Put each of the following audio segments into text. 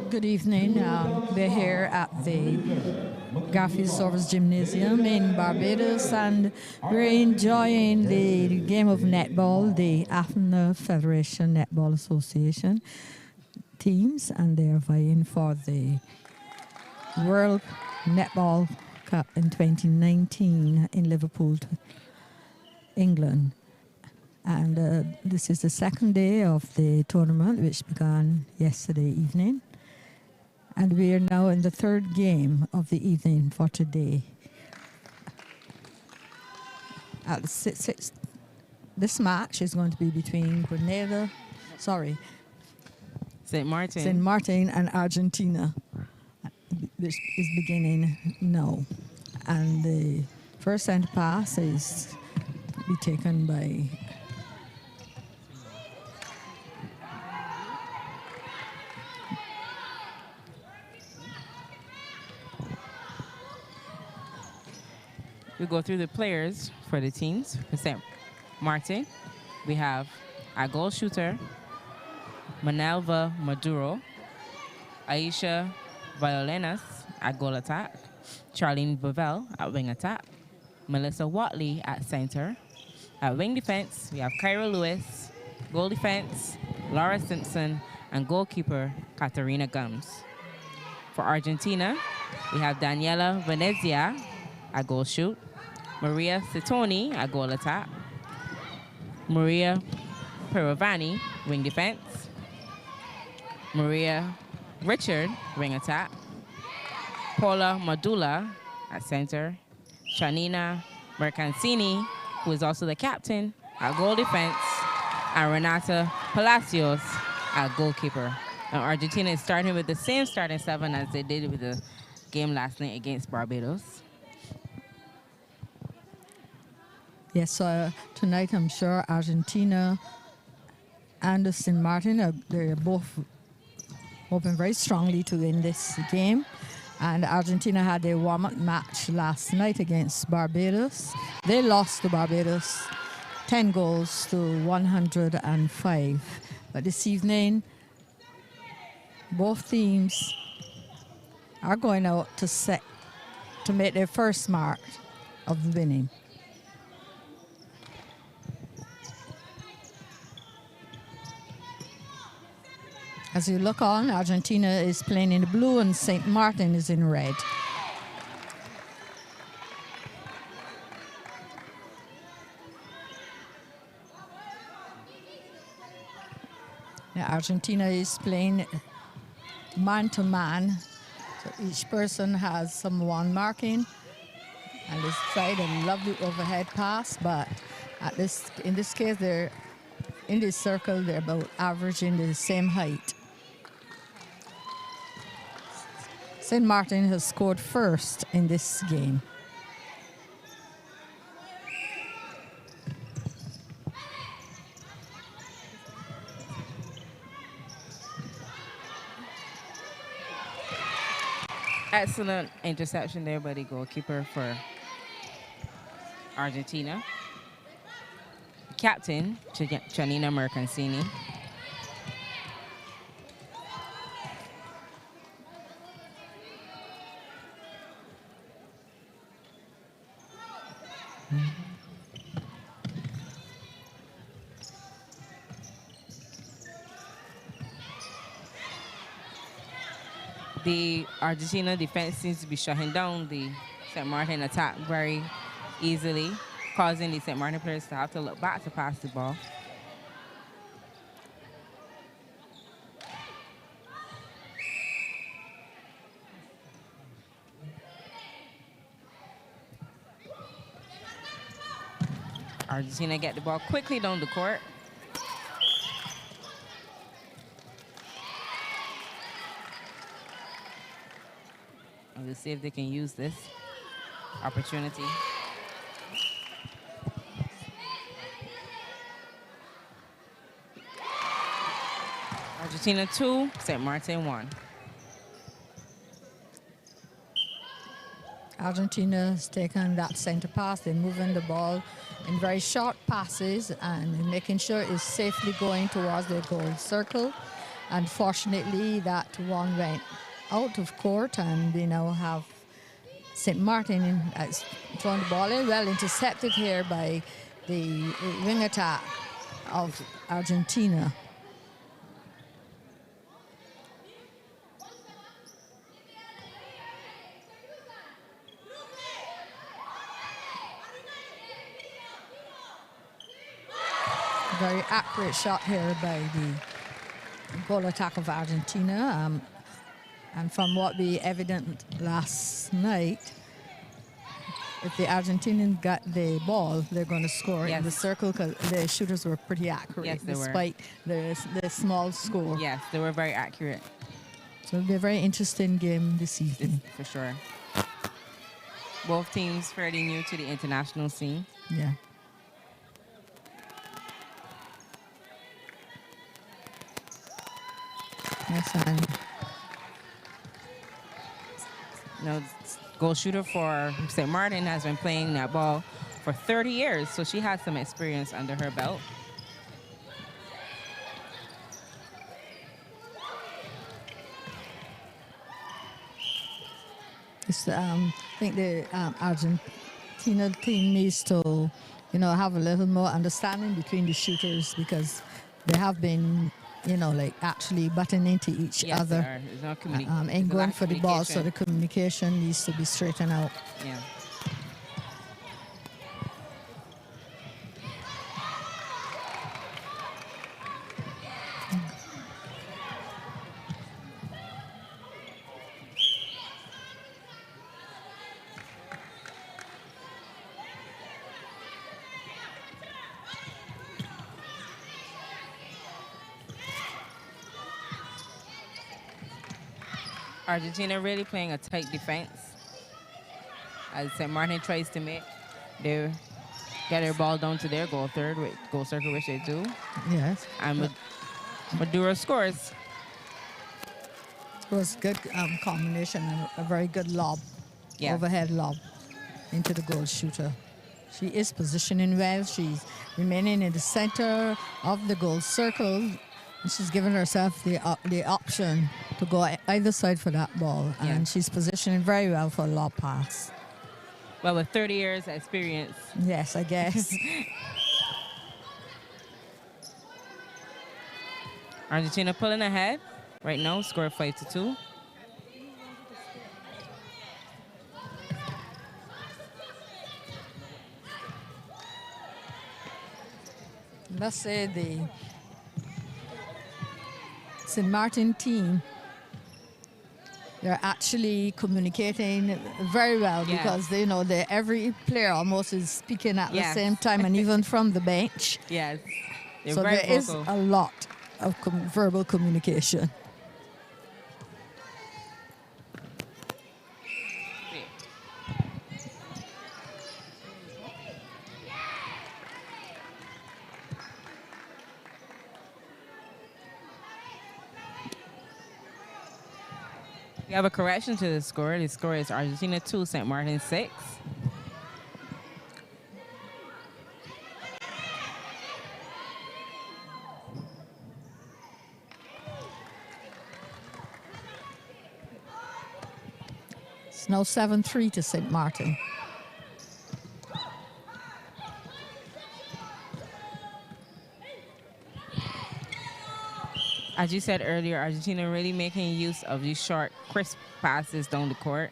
Good evening. We're here at the Garfield Service Gymnasium in Barbados, and we're enjoying the game of netball, the AFNA Federation Netball Association teams, and they're vying for the World Netball Cup in 2019 in Liverpool, England. And this is the second day of the tournament, which began yesterday evening. And we are now in the third game of the evening for today. This match is going to be between St Maarten. St Maarten and Argentina, which is beginning now. And the first center pass is to be taken by we go through the players for the teams. For St Maarten, we have our goal shooter, Manelva Maduro, Aisha Violenas at goal attack, Charlene Bavell at wing attack, Melissa Watley at center. At wing defense, we have Kyra Lewis, goal defense, Laura Simpson, and goalkeeper, Katarina Gums. For Argentina, we have Daniela Venezia at goal shoot, Maria Citoni at goal attack, Maria Pirovani, wing defense, Maria Richard, wing attack, Paula Madula at center, Shanina Mercancini, who is also the captain, at goal defense, and Renata Palacios at goalkeeper. And Argentina is starting with the same starting seven as they did with the game last night against Barbados. Yes, tonight I'm sure Argentina and St Maarten, they're both hoping very strongly to win this game. And Argentina had their warm-up match last night against Barbados. They lost to Barbados 10 goals to 105. But this evening, both teams are going out to make their first mark of the winning. As you look on, Argentina is playing in the blue and St Maarten is in red. Now, Argentina is playing man-to-man. So each person has someone marking. And this side a lovely overhead pass, but in this case, they're in this circle, they're about averaging the same height. St Maarten has scored first in this game. Excellent interception there by the goalkeeper for Argentina. Captain, Janina Mercancini. The Argentina defense seems to be shutting down the St Maarten attack very easily, causing the St Maarten players to have to look back to pass the ball. Argentina get the ball quickly down the court. And we'll see if they can use this opportunity. Argentina 2, St Maarten 1. Argentina has taken that center pass. They're moving the ball in very short passes and making sure it's safely going towards the goal circle. Unfortunately, that one went out of court, and we now have St. Maarten throwing the ball in, well intercepted here by the wing attack of Argentina. Very accurate shot here by the goal attack of Argentina. And from what we evident last night, if the Argentinians got the ball, they're going to score in the circle because the shooters were pretty accurate despite the small score. Yes, they were very accurate. So it'll be a very interesting game this evening. For sure. Both teams fairly new to the international scene. Yeah. Yes, and goal shooter for St. Maarten has been playing that ball for 30 years, so she has some experience under her belt. I think the Argentina team needs to, have a little more understanding between the shooters because they have been, actually butting into each other and going for the ball. So the communication needs to be straightened out. Yeah. Argentina really playing a tight defense. As St. Maarten tries to get their ball down to their goal circle, which they do. Yes. And Maduro scores. It was good combination and a very good lob, overhead lob into the goal shooter. She is positioning well. She's remaining in the center of the goal circle. She's given herself the option to go either side for that ball, and she's positioning very well for a lob pass. Well, with 30 years experience. Yes, I guess. Argentina pulling ahead right now, score 5-2. Let's say the St. Maarten team, they're actually communicating very well because every player almost is speaking at the same time, and even from the bench. Yes. So there is a lot of verbal communication. We have a correction to the score. The score is Argentina 2, St. Maarten 6. It's now 7-3 to St. Maarten. As you said earlier, Argentina really making use of these short, crisp passes down the court.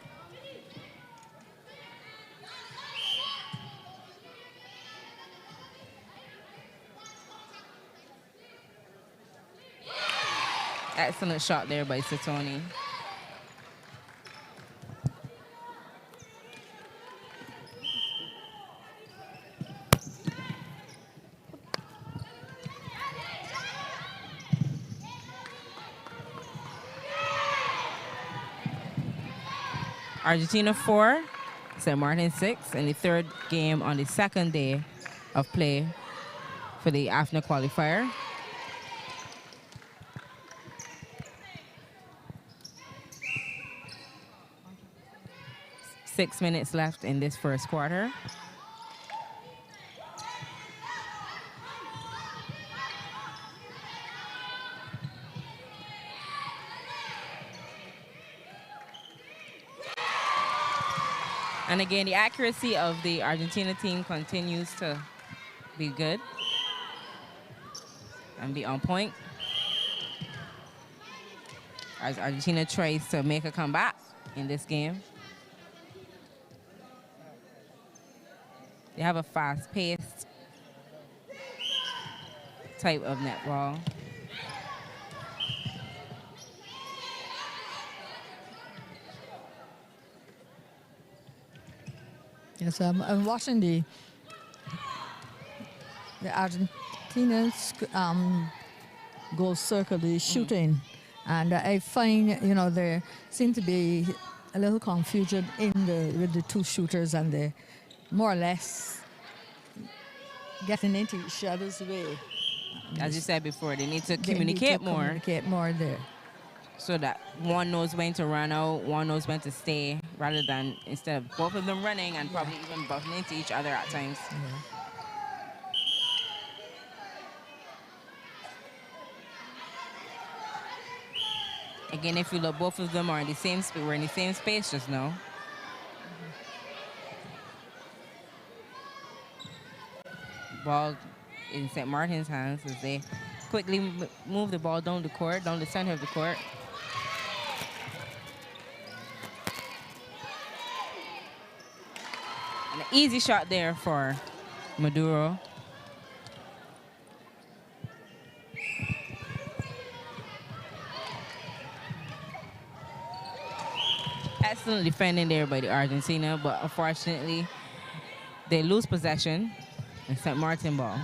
Excellent shot there by Satoni. Argentina 4, St. Maarten 6, and the third game on the second day of play for the AFNA qualifier. 6 minutes left in this first quarter. And again, the accuracy of the Argentina team continues to be good and be on point as Argentina tries to make a comeback in this game. They have a fast-paced type of netball. Yes, I'm watching the Argentina goal circle, the shooting, and I find, you know, there seem to be a little confusion with the two shooters, and they're more or less getting into each other's way. As you said before, they need to communicate more. Communicate more there. So that one knows when to run out, one knows when to stay, rather than instead of both of them running and probably even bumping into each other at times. Again, if you look, both of them are in the same space. We're in the same space just now. Ball in St. Maarten's hands as they quickly move the ball down the court, down the center of the court. An easy shot there for Maduro. Excellent defending there by the Argentina, but unfortunately, they lose possession and St. Maarten ball.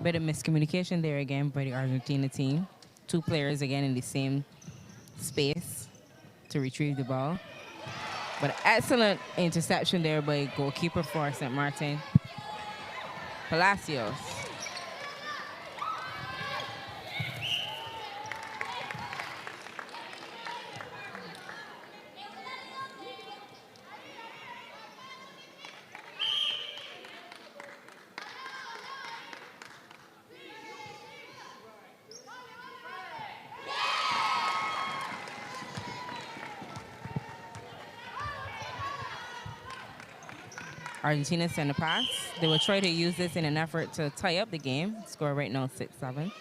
Bit of miscommunication there again by the Argentina team. Two players again in the same space to retrieve the ball. But excellent interception there by goalkeeper for St. Maarten, Palacios. Argentina send a pass. They will try to use this in an effort to tie up the game. Score right now 6-7.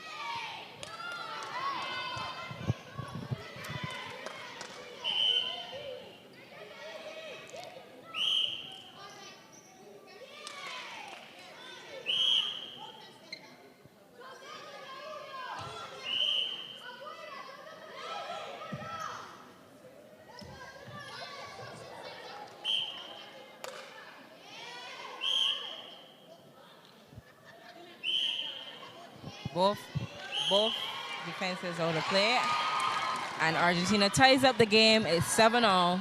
Both defenses out of play. And Argentina ties up the game. It's 7-all.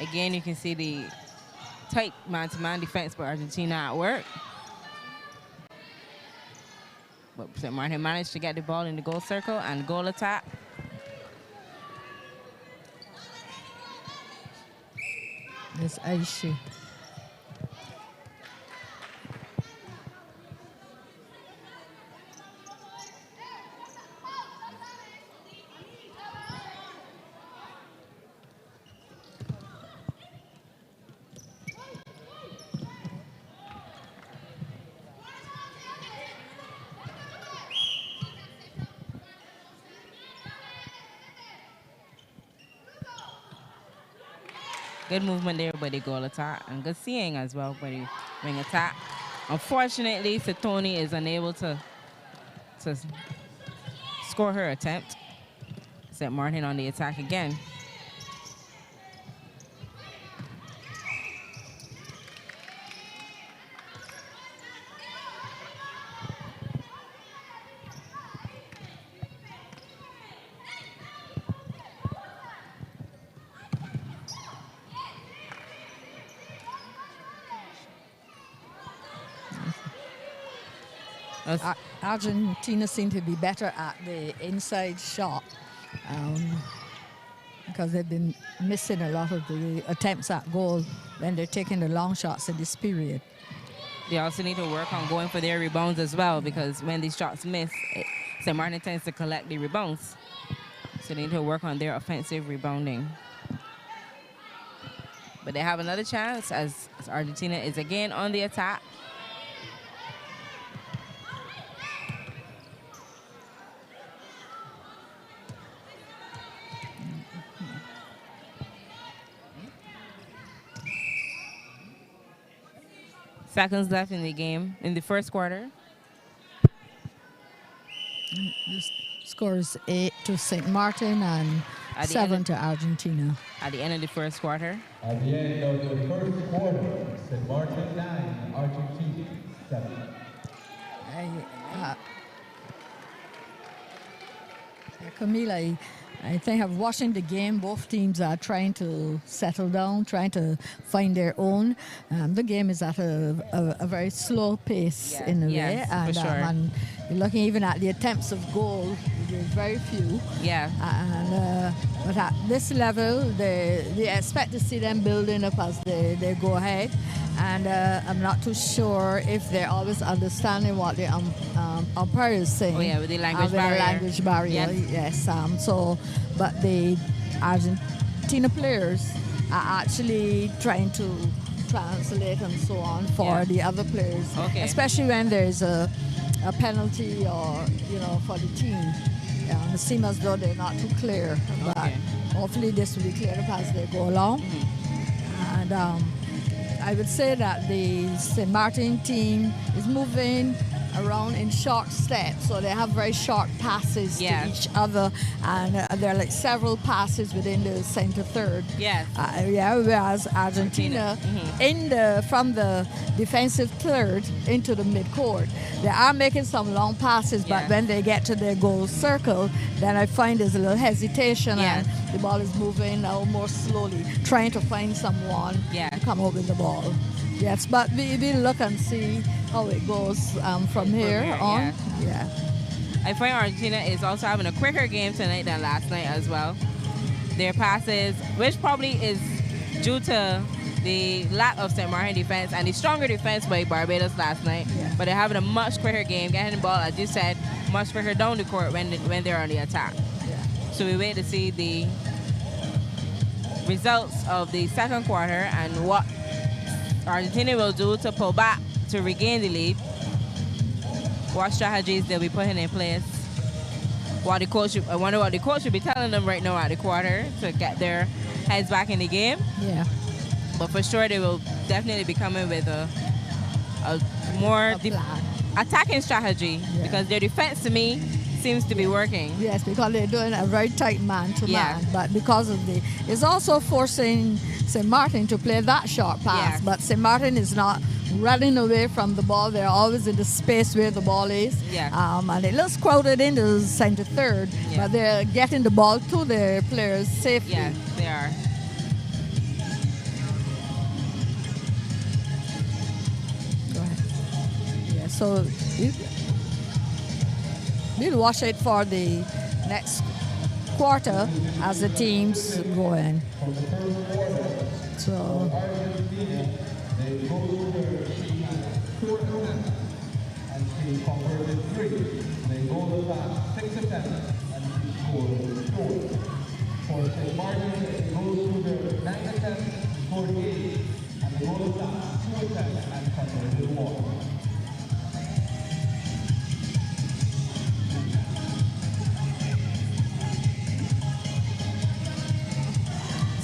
Again, you can see the tight man-to-man defense by Argentina at work. But St. Maarten managed to get the ball in the goal circle and goal attack. It's Aishi. Good movement there by the goal attack and good seeing as well by the wing attack. Unfortunately, Satoni is unable to score her attempt. St. Maarten on the attack again. Argentina seem to be better at the inside shot because they've been missing a lot of the attempts at goal when they're taking the long shots in this period. They also need to work on going for their rebounds as well, because when these shots miss, St. Maarten tends to collect the rebounds. So they need to work on their offensive rebounding. But they have another chance as Argentina is again on the attack. Seconds left in the game, in the first quarter. The score is 8 to St. Maarten and 7 to Argentina. At the end of the first quarter. At the end of the first quarter, St. Maarten 9, Argentina 7. Camila, I think of watching the game, both teams are trying to settle down, trying to find their own. The game is at a very slow pace in a way. And, for sure. And you're looking even at the attempts of goal, there's very few. Yeah. But at this level, they expect to see them building up as they go ahead. And I'm not too sure if they're always understanding what the umpire is saying. Oh yeah, with the language barrier. The language barrier, yes. But the Argentina players are actually trying to translate and so on for the other players, especially when there's a penalty or for the team. It seems as though they're not too clear, but hopefully this will be cleared up as they go along. And I would say that the St. Maarten team is moving around in short steps, so they have very short passes to each other, and there are like several passes within the center third. Whereas Argentina, from the defensive third into the midcourt, they are making some long passes, but when they get to their goal circle, then I find there's a little hesitation and the ball is moving now more slowly, trying to find someone to come up with the ball. Yes, but we'll look and see how it goes from here on. I find Argentina is also having a quicker game tonight than last night as well. Their passes, which probably is due to the lack of St. Maarten defense and the stronger defense by Barbados last night. But they're having a much quicker game, getting the ball, as you said, much quicker down the court when they're on the attack. So we wait to see the results of the second quarter and what Argentina will do to pull back to regain the lead. What strategies they'll be putting in place. I wonder what the coach will be telling them right now at the quarter to get their heads back in the game. But for sure they will definitely be coming with a more attacking strategy because their defense to me seems to be working. Yes, because they're doing a very tight man-to-man, but because of it's also forcing St. Maarten to play that short pass, but St. Maarten is not running away from the ball. They're always in the space where the ball is, and it looks crowded in the center third, but they're getting the ball to their players safely. Yeah, they are. Go ahead. Yeah, so we'll watch it for the next quarter as the teams go in. So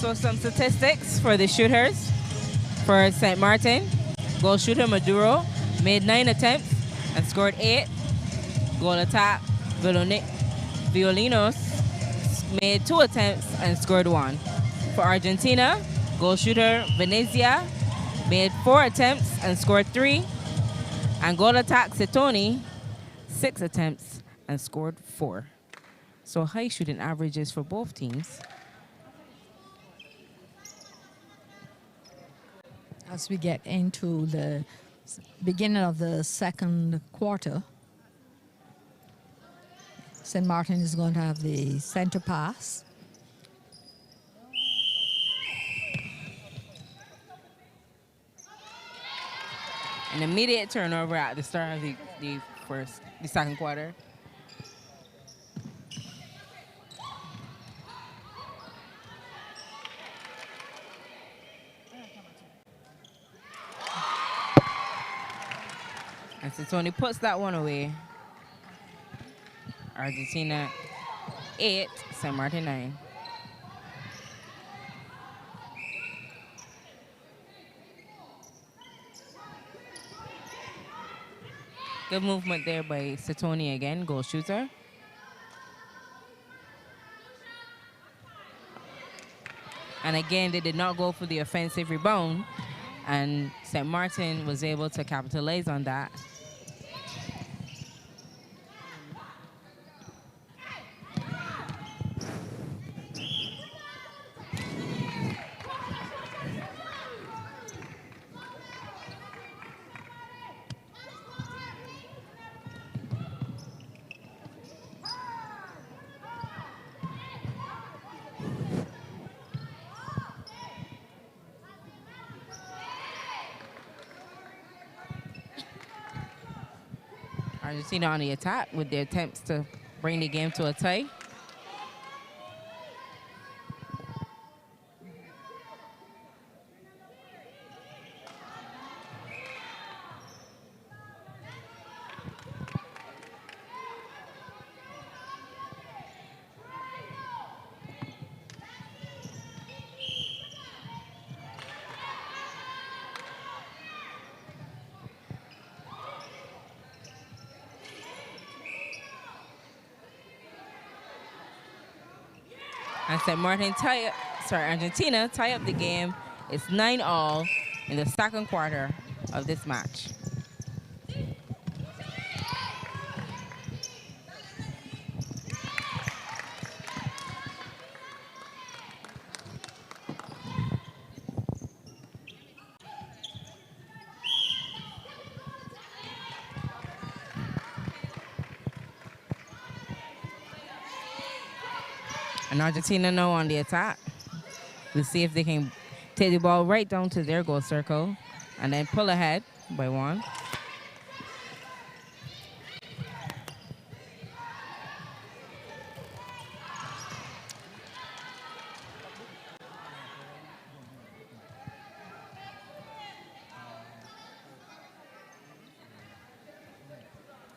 So some statistics for the shooters. For St. Maarten, goal shooter Maduro, made 9 attempts and scored 8. Goal attack, Violinos made 2 attempts and scored 1. For Argentina, goal shooter Venezia made 4 attempts and scored 3. And goal attack Setoni, 6 attempts and scored 4. So high shooting averages for both teams. As we get into the beginning of the second quarter, St. Maarten is going to have the center pass. An immediate turnover at the start of the second quarter. And so Tony puts that one away. Argentina 8, St. Maarten 9. Good movement there by Setoni again, goal shooter. And again, they did not go for the offensive rebound, and St. Maarten was able to capitalize on that. Argentina on the attack with their attempts to bring the game to a tie. And St. Maarten Argentina tie up the game. It's 9-all in the second quarter of this match. And Argentina now on the attack. We'll see if they can take the ball right down to their goal circle and then pull ahead by 1.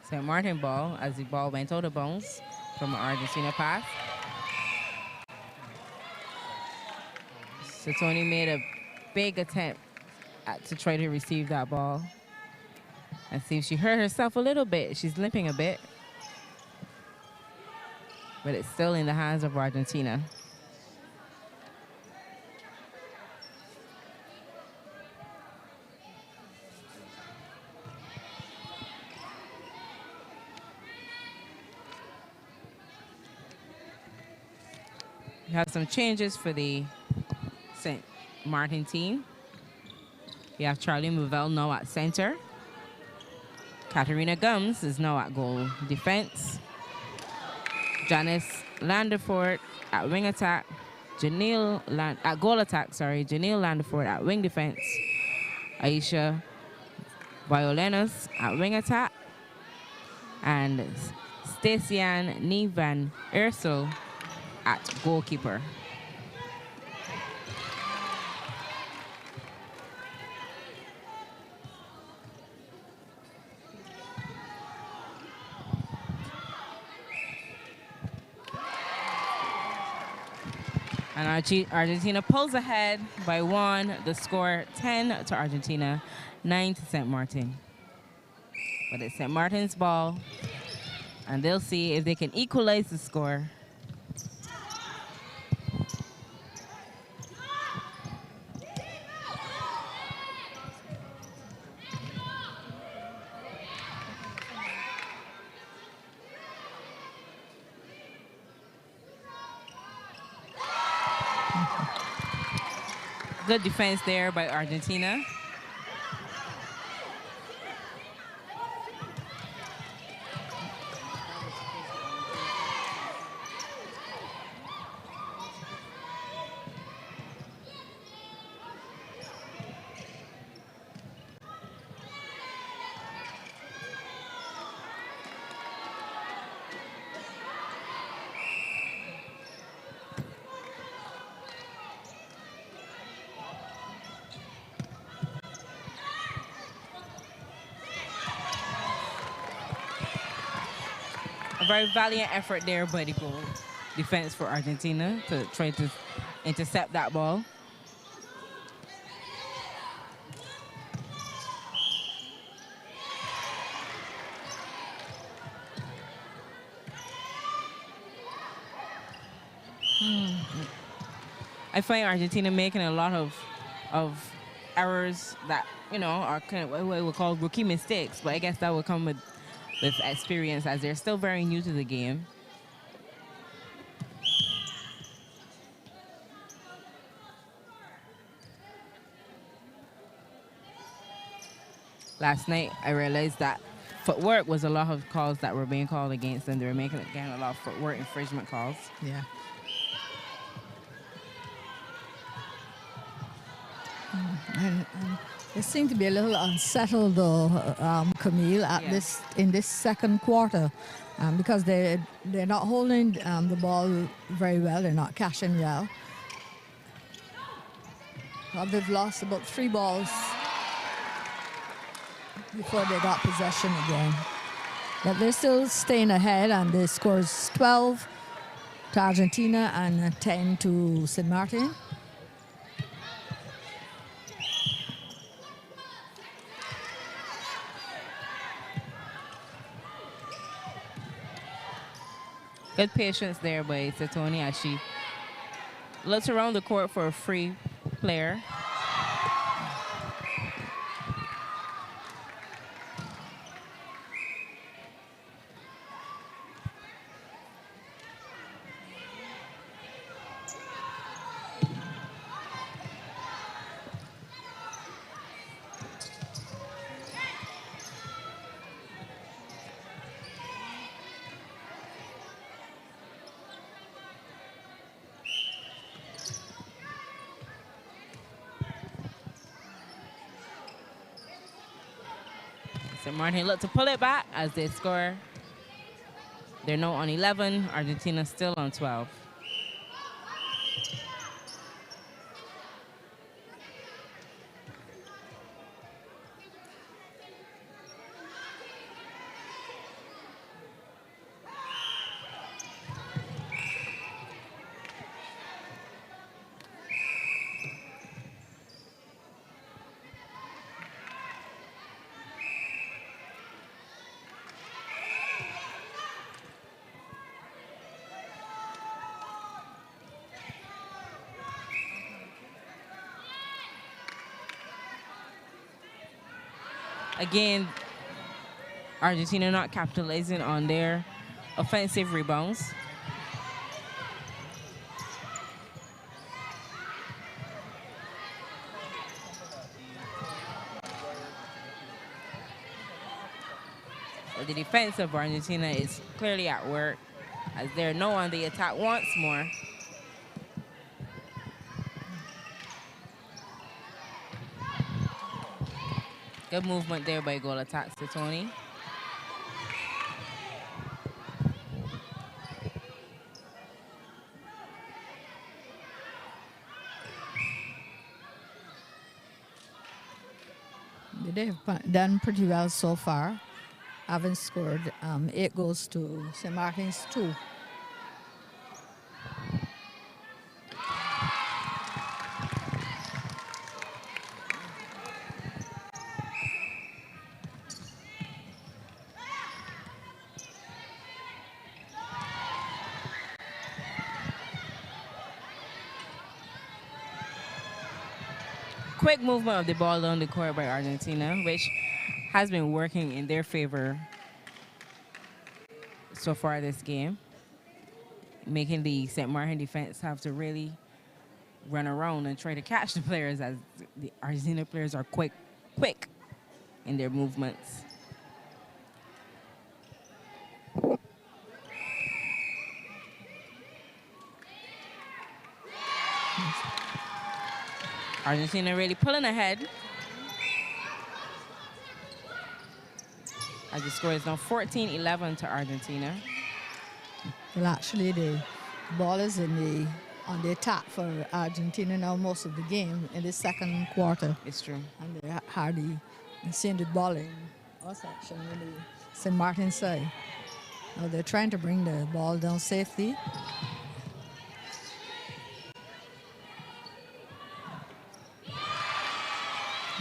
St. Maarten ball as the ball went out of bounds from an Argentina pass. Setoni made a big attempt to try to receive that ball. And see if she hurt herself a little bit. She's limping a bit. But it's still in the hands of Argentina. We have some changes for the St. Maarten team. We have Charlie Movell now at center. Katarina Gums is now at goal defense. Janice Landefort at wing attack. At goal attack, Janelle Landefort at wing defense. Aisha Violanos at wing attack. And Stacyan Nevan Ursel at goalkeeper. And Argentina pulls ahead by 1. The score 10 to Argentina, 9 to St. Maarten. But it's St. Maarten's ball, and they'll see if they can equalize the score. Good defense there by Argentina. A very valiant effort there by the goal defense for Argentina to try to intercept that ball. I find Argentina making a lot of errors that, you know, are kind of what we would call rookie mistakes, but I guess that would come with experience as they're still very new to the game. Last night, I realized that footwork was a lot of calls that were being called against them. They were making, again, a lot of footwork infringement calls. Yeah. And they seem to be a little unsettled, though, Camille, in this second quarter, because they're not holding the ball very well. They're not catching well. They've lost about 3 balls before they got possession again. But they're still staying ahead, and they scores 12 to Argentina and 10 to St. Maarten. Good patience there by Setoni as she looks around the court for a free player. St. Maarten look to pull it back as they score. They're now on 11. Argentina still on 12. Again, Argentina not capitalizing on their offensive rebounds. So the defense of Argentina is clearly at work as they're now on the attack once more. Good movement there by goal attack to Tony. They have done pretty well so far. Having scored 8 goals to St. Maarten's 2. quick movement of the ball down the court by Argentina, which has been working in their favor so far this game, making the St. Maarten defense have to really run around and try to catch the players, as the Argentina players are quick in their movements. Argentina really pulling ahead. As the score is now 14-11 to Argentina. Well, actually, the ball is on the attack for Argentina now most of the game in the second quarter. It's true. And they hardly seen the ball in our section in the St. Maarten side. Now they're trying to bring the ball down safely.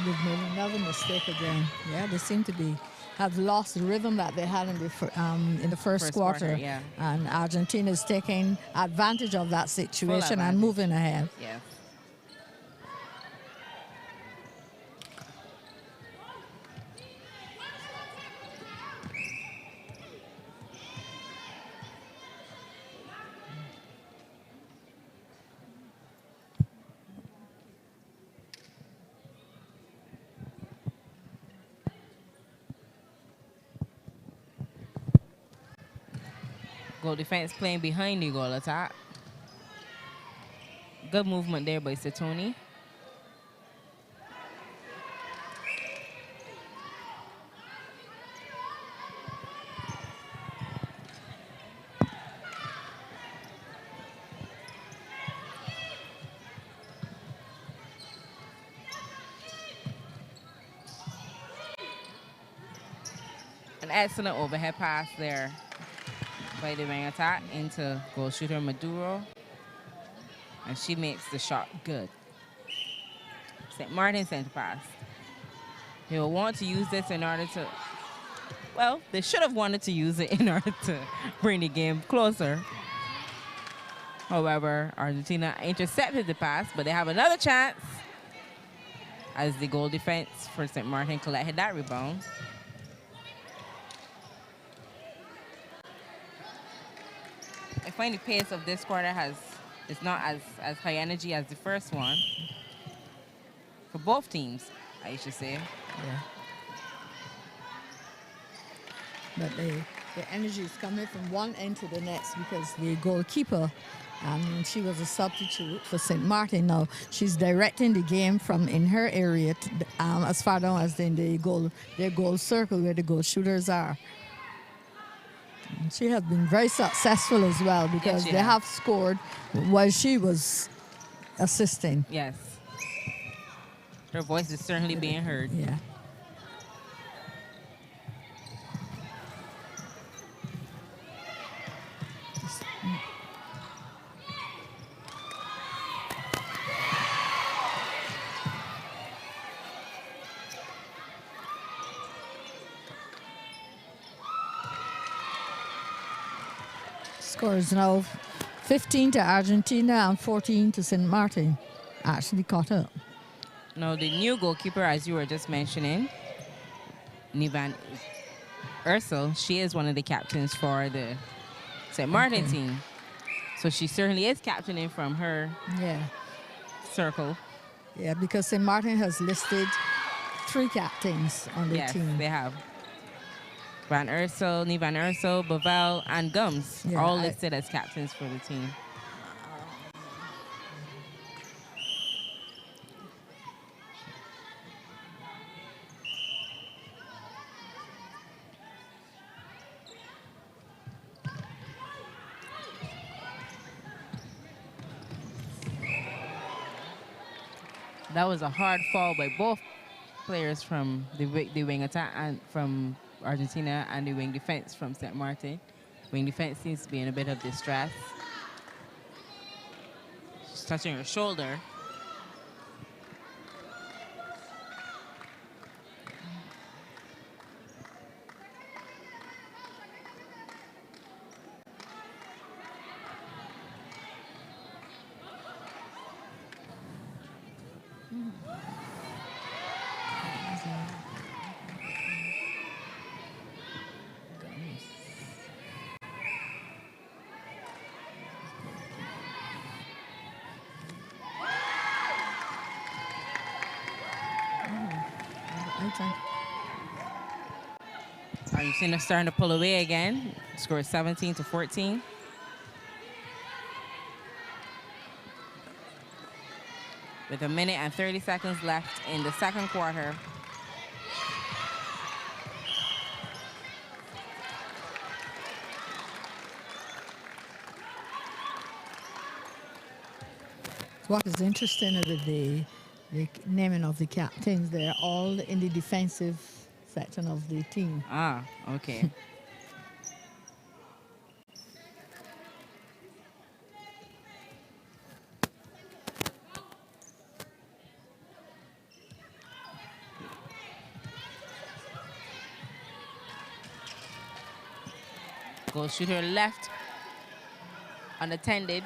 They've made another mistake again. Yeah, they seem to have lost the rhythm that they had in the first quarter. Yeah. And Argentina is taking advantage of that situation and moving ahead. Yeah. Goal defense playing behind the goal attack. Good movement there by Satoni. An excellent overhead pass there by the wing attack into goal shooter Maduro. And she makes the shot good. St. Maarten center pass. They will want to use this in order to, well, they should have wanted to use it in order to bring the game closer. However, Argentina intercepted the pass, but they have another chance as the goal defense for St. Maarten collected that rebound. I find the pace of this quarter is not as high energy as the first one. For both teams, I should say. Yeah. But the energy is coming from one end to the next because the goalkeeper, she was a substitute for St. Maarten. Now she's directing the game from in her area to, as far down as in their goal circle where the goal shooters are. And she has been very successful as well because they have scored while she was assisting. Yes. Her voice is certainly being heard. Yeah. Score is now 15 to Argentina and 14 to St. Maarten. Actually caught up. Now the new goalkeeper, as you were just mentioning, Nivan Ursel, she is one of the captains for the St. Maarten team. So she certainly is captaining from her circle. Yeah, because St. Maarten has listed 3 captains on the team. Yes, they have. Van Ursel, Nivan Ursel, Bavel, and Gums, all listed as captains for the team. That was a hard fall by both players from the wing attack and from Argentina and the wing defense from St. Maarten. Wing defense seems to be in a bit of distress. She's touching her shoulder. Argentina starting to pull away again. Scored 17-14. With 1 minute and 30 seconds left in the second quarter. What is interesting is the naming of the captains. They're all in the defensive section of the team. Ah, okay. Goal shooter left unattended.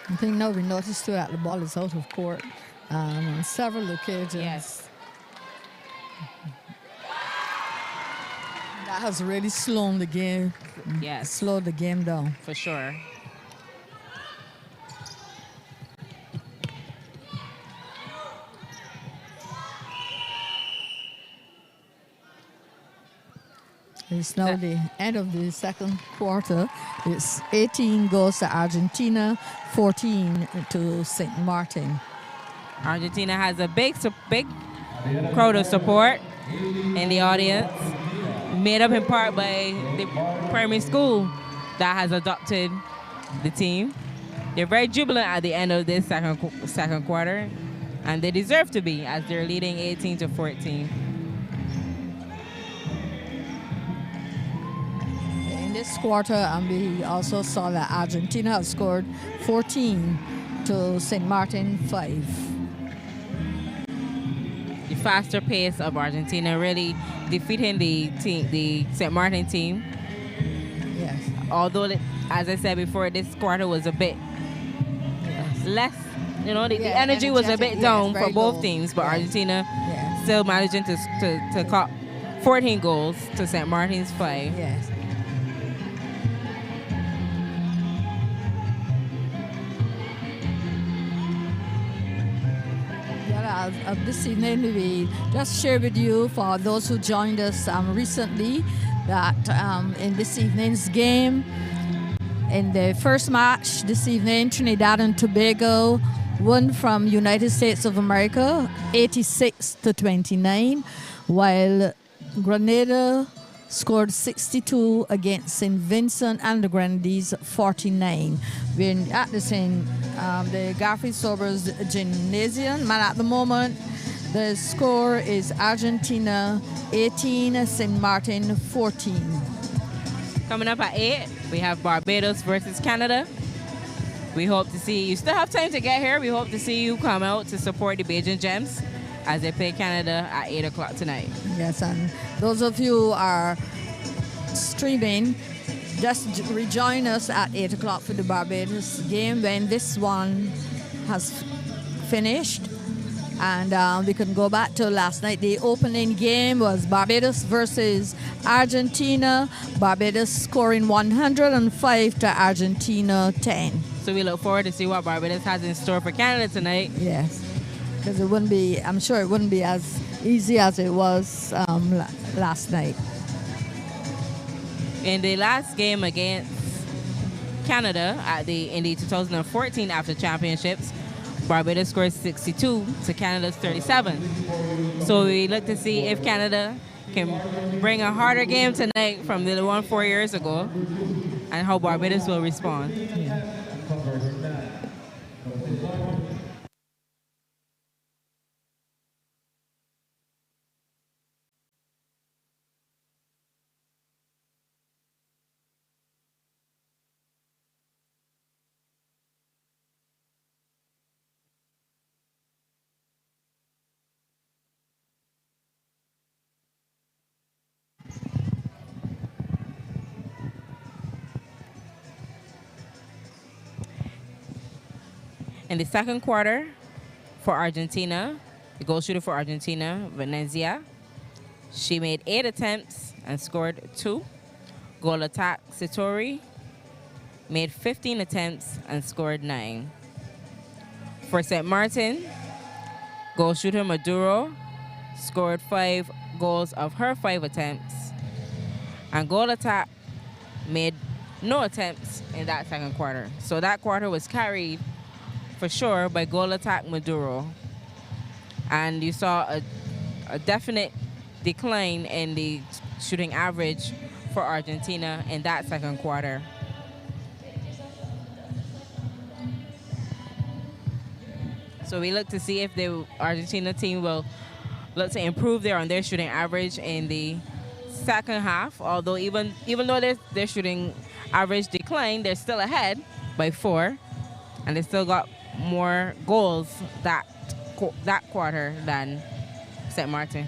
I think now we noticed too that the ball is out of court on several occasions. Yes. That has really slowed the game. Yes. Slowed the game down. For sure. It's now the end of the second quarter. It's 18 goals to Argentina, 14 to St. Maarten. Argentina has a big crowd of support in the audience, made up in part by the primary school that has adopted the team. They're very jubilant at the end of this second quarter, and they deserve to be as they're leading 18-14. In this quarter, we also saw that Argentina has scored 14 to St. Maarten 5. The faster pace of Argentina really defeating the St. Maarten team. Yes. Although, as I said before, this quarter was a bit less, the energy was a bit down for both teams, but Argentina still managing to clock 14 goals to St. Maarten's 5. Yes. This evening, we just share with you, for those who joined us recently, that in this evening's game, in the first match this evening, Trinidad and Tobago won from United States of America 86-29, while Grenada scored 62 against St. Vincent and the Grenadines 49. We're at the Garfield Sobers Gymnasium, and at the moment the score is Argentina 18, St. Maarten 14. Coming up at 8, we have Barbados versus Canada. We hope to see you. Still have time to get here. We hope to see you come out to support the Beijing Gems as they play Canada at 8 o'clock tonight. Yes, and those of you who are streaming, just rejoin us at 8 o'clock for the Barbados game when this one has finished. And we can go back to last night. The opening game was Barbados versus Argentina. Barbados scoring 105 to Argentina 10. So we look forward to see what Barbados has in store for Canada tonight. Yes, because I'm sure it wouldn't be as easy as it was last night. In the last game against Canada in the 2014 After Championships, Barbados scored 62 to Canada's 37. So we look to see if Canada can bring a harder game tonight from the one 4 years ago and how Barbados will respond. Yeah. In the second quarter for Argentina, the goal shooter for Argentina, Venezia, she made 8 attempts and scored 2. Goal attack, Satori, made 15 attempts and scored 9. For St. Maarten, goal shooter Maduro scored 5 goals of her 5 attempts. And goal attack made no attempts in that second quarter. So that quarter was carried for sure by goal attack Maduro. And you saw a definite decline in the shooting average for Argentina in that second quarter. So we look to see if the Argentina team will look to improve on their shooting average in the second half. Although even though their shooting average declined, they're still ahead by 4, and they still got more goals that quarter than St. Maarten.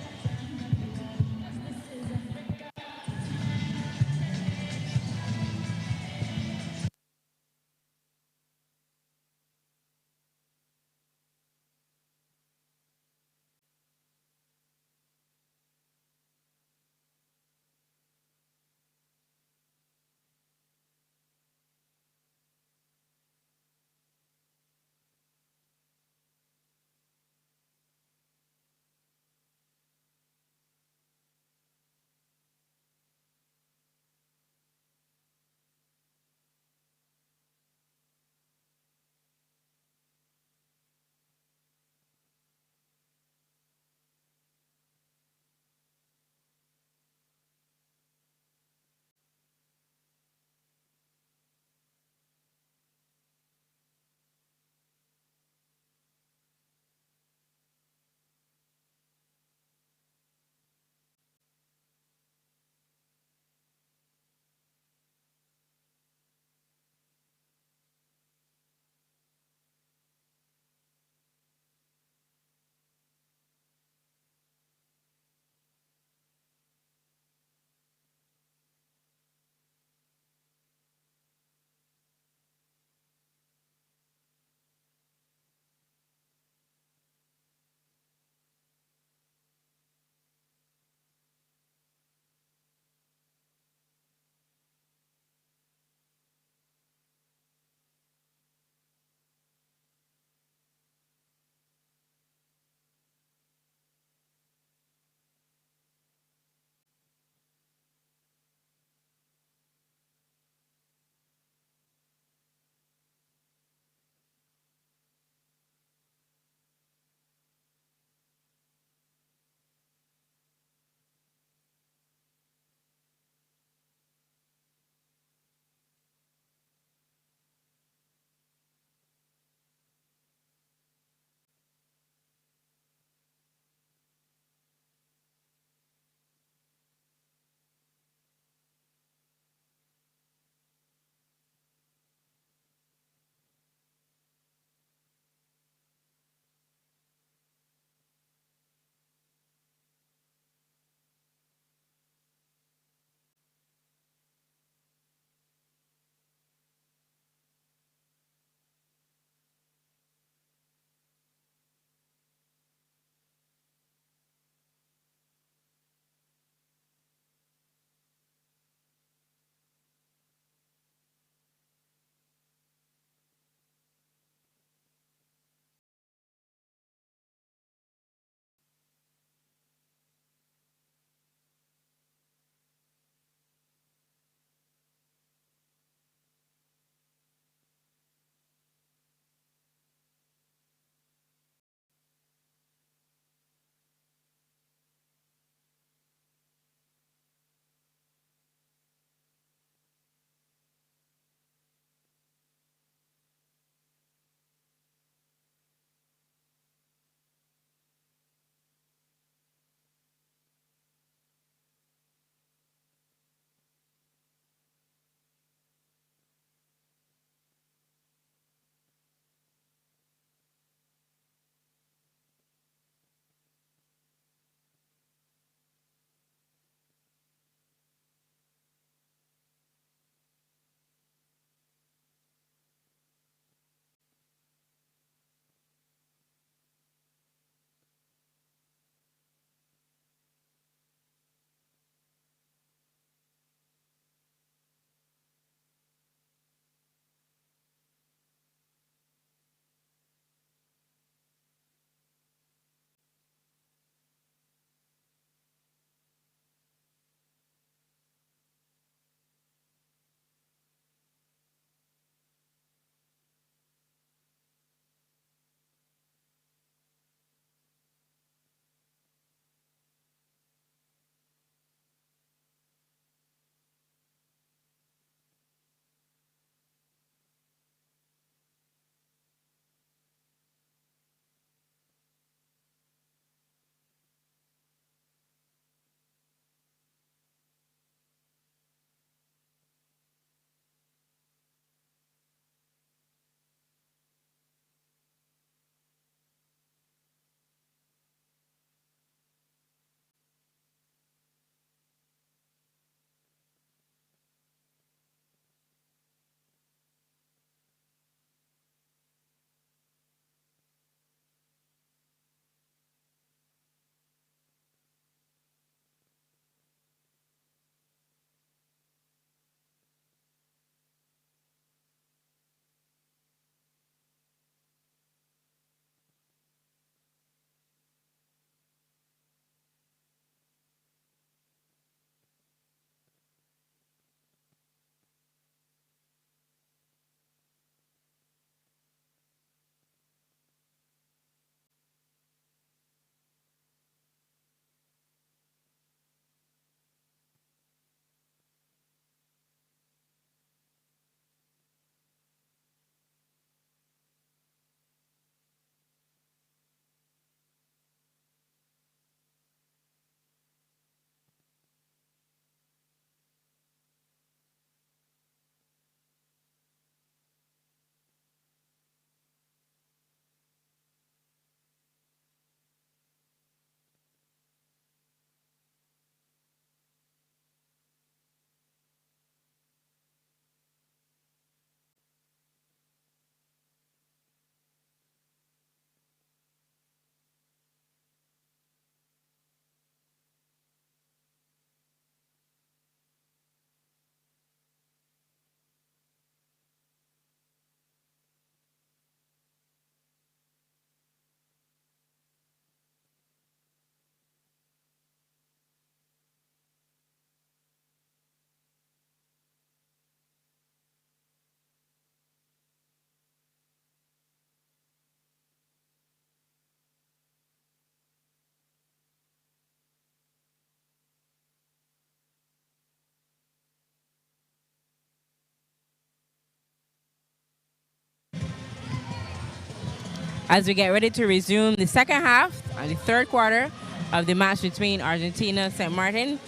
As we get ready to resume the second half and the third quarter of the match between Argentina and St. Maarten.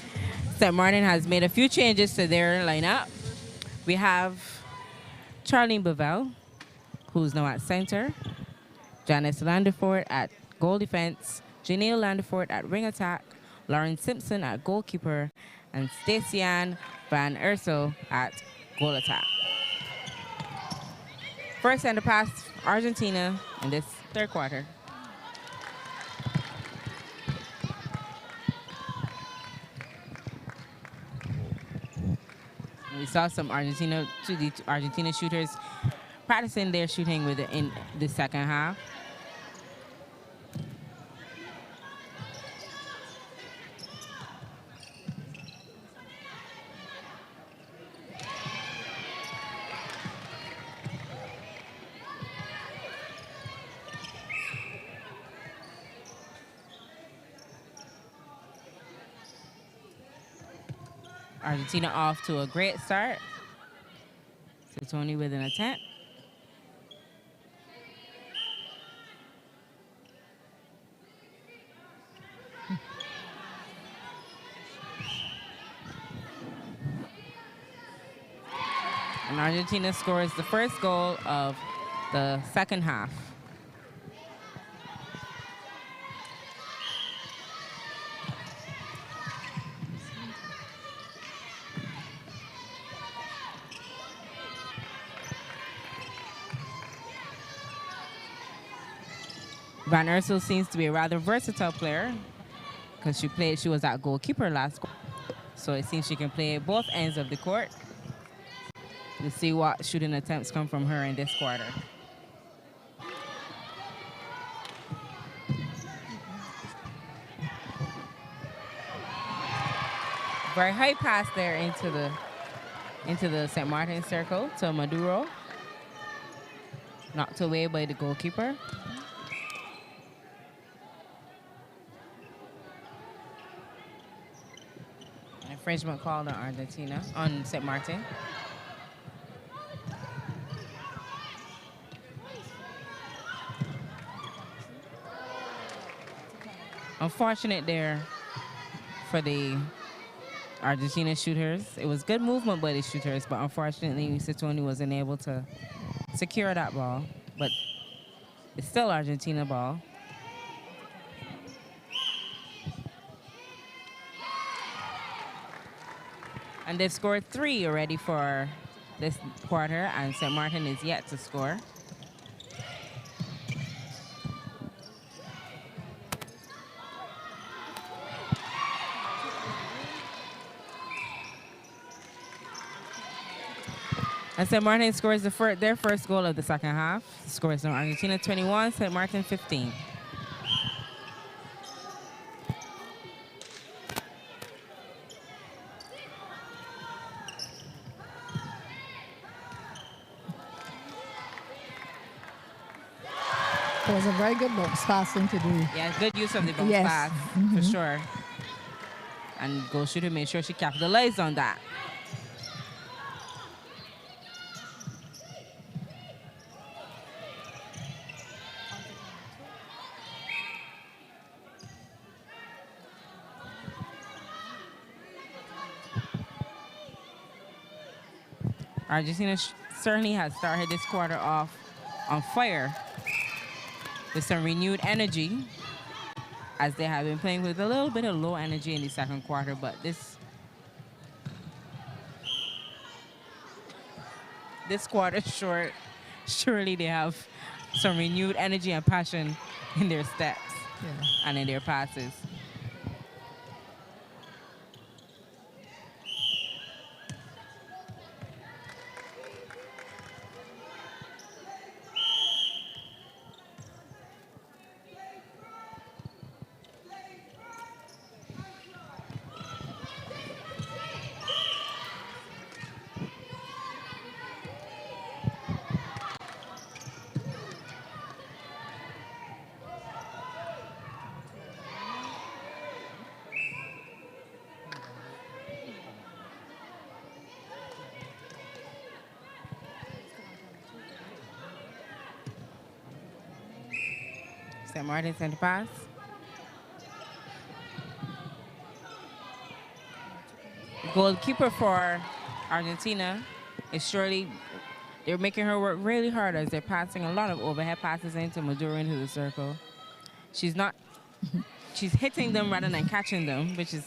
St. Maarten has made a few changes to their lineup. We have Charlene Bevell, who's now at center, Janice Landefort at goal defense, Janelle Landefort at ring attack, Lauren Simpson at goalkeeper, and Stacian Van Ursel at goal attack. First center pass, Argentina in this third quarter. We saw some Argentina shooters practicing their shooting in the second half. Argentina off to a great start. So Tony with an attempt. And Argentina scores the first goal of the second half. Van Ursel seems to be a rather versatile player because she was at goalkeeper last quarter. So it seems she can play both ends of the court. We'll see what shooting attempts come from her in this quarter. Very high pass there into the St. Maarten circle to Maduro. Knocked away by the goalkeeper. Infringement called on Argentina, on St. Maarten. Unfortunate there for the Argentina shooters. It was good movement by the shooters, but unfortunately, Sitoni wasn't able to secure that ball. But it's still Argentina ball. And they've scored 3 already for this quarter, and St. Maarten is yet to score. And St. Maarten scores their first goal of the second half. Scores from Argentina 21, St. Maarten 15. It was a very good box passing to do. Yeah, good use of the box pass, for sure. And goal shooter made sure she capitalized on that. Argentina certainly has started this quarter off on fire with some renewed energy, as they have been playing with a little bit of low energy in the second quarter, but this quarter surely they have some renewed energy and passion in their steps and in their passes. St. Maarten center pass. Goalkeeper for Argentina is surely, they're making her work really hard as they're passing a lot of overhead passes into Maduro into the circle. She's hitting them rather than catching them, which is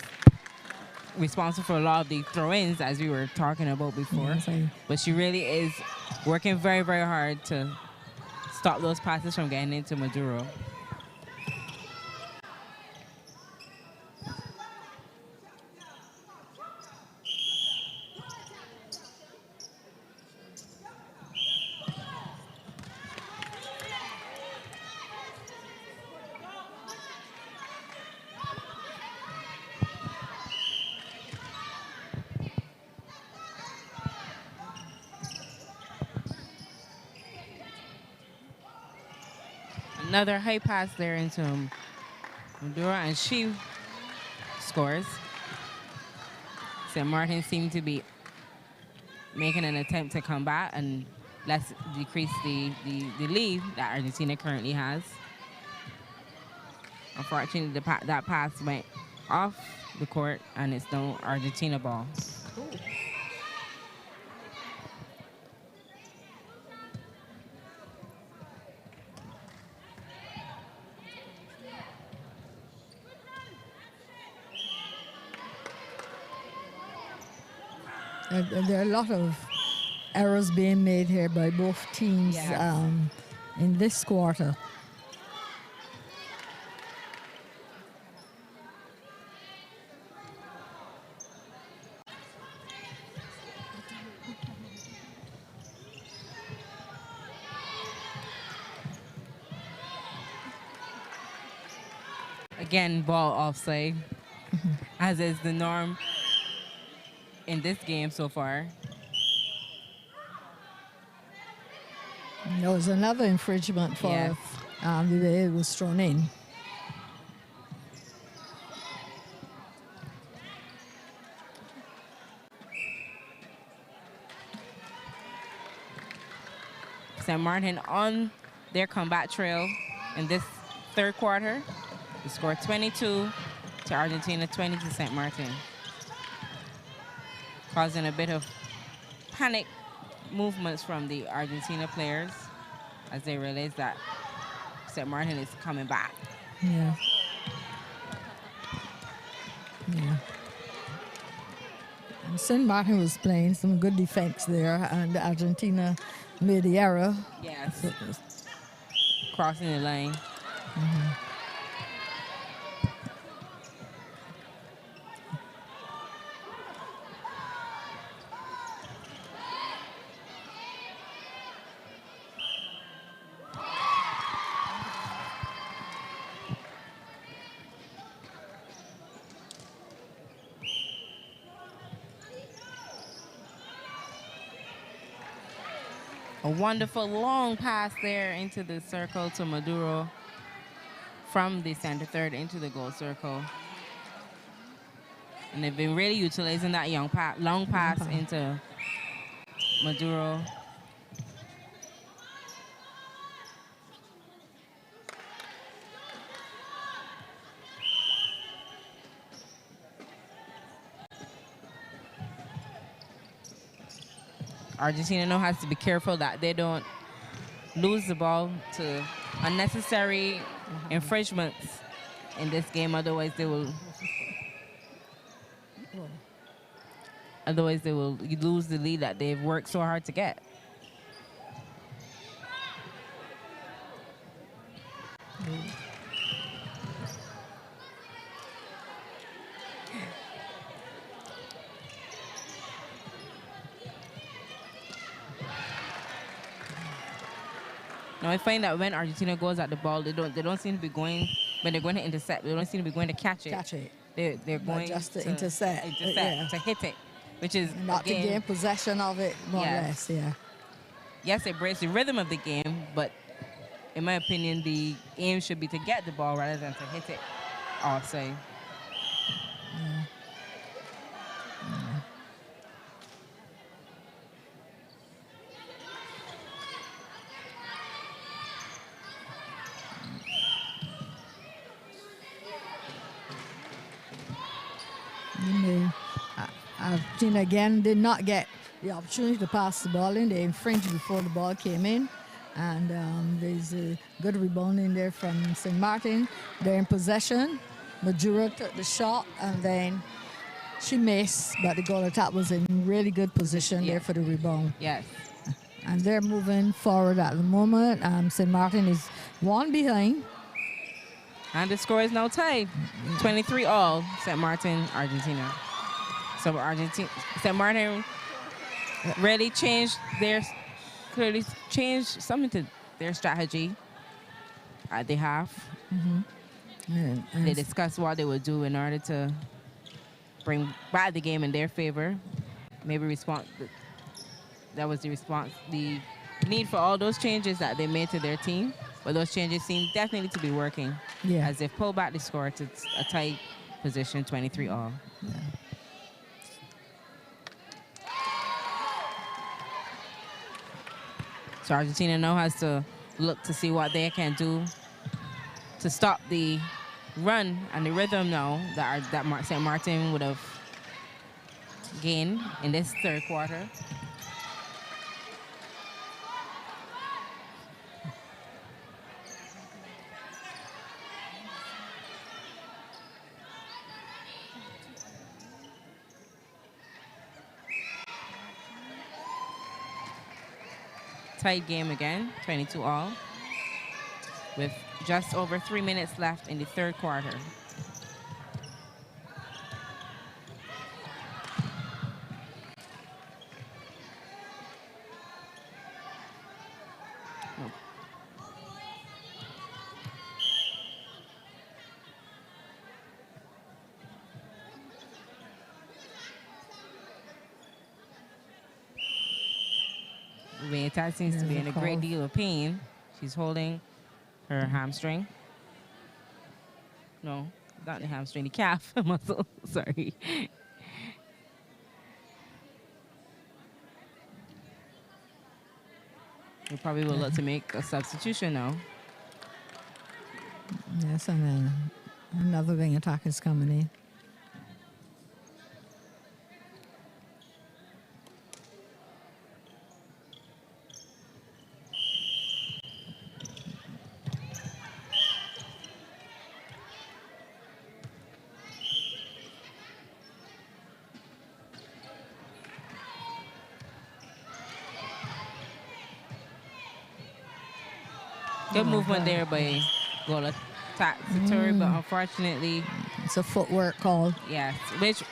responsible for a lot of the throw-ins as we were talking about before. But she really is working very, very hard to stop those passes from getting into Maduro. Another high pass there into Maduro, and she scores. St. Maarten seem to be making an attempt to come back and let's decrease the lead that Argentina currently has. Unfortunately, that pass went off the court, and it's no Argentina ball. There are a lot of errors being made here by both teams in this quarter. Again, ball offside, as is the norm in this game so far. There was another infringement for the way it was thrown in. St. Maarten on their comeback trail in this third quarter. They scored 22 to Argentina, 20 to St. Maarten, causing a bit of panic movements from the Argentina players as they realize that St. Maarten is coming back. Yeah. And St. Maarten was playing some good defense there, and Argentina made the error. Yes. Crossing the lane. A wonderful long pass there into the circle to Maduro from the center third into the goal circle. And they've been really utilizing that long pass into Maduro. Argentina now has to be careful that they don't lose the ball to unnecessary infringements in this game. Otherwise, they will lose the lead that they've worked so hard to get. Now I find that when Argentina goes at the ball, they don't seem to be going when they're going to intercept. They don't seem to be going to catch it. They're going just to intercept, to hit it, which is not to gain possession of it, more or less. Yeah. Yes, it breaks the rhythm of the game, but in my opinion, the aim should be to get the ball rather than to hit it. I'll say. Argentina again did not get the opportunity to pass the ball in. They infringed before the ball came in. And there's a good rebound in there from St. Maarten. They're in possession. Maduro took the shot, and then she missed, but the goal attack was in really good position there for the rebound. Yes. And they're moving forward at the moment. St. Maarten is one behind. And the score is now tied. 23-all, St. Maarten, Argentina. So St. Maarten really clearly changed something to their strategy at the half. And They discussed what they would do in order to bring back the game in their favor. Maybe that was the response, the need for all those changes that they made to their team. But those changes seem definitely to be working, as they've pulled back the score to a tight position, 23-all. Yeah. So Argentina now has to look to see what they can do to stop the run and the rhythm now that St. Maarten would have gained in this third quarter. Tight game again, 22-all, with just over 3 minutes left in the third quarter. That seems to be in a great deal of pain. She's holding her hamstring. No, not the hamstring, the calf muscle. Sorry. We probably will look to make a substitution now. Yes, and then another wing attack is coming in. Good movement there by goal attack Satori, but unfortunately, it's a footwork call. Yes, which,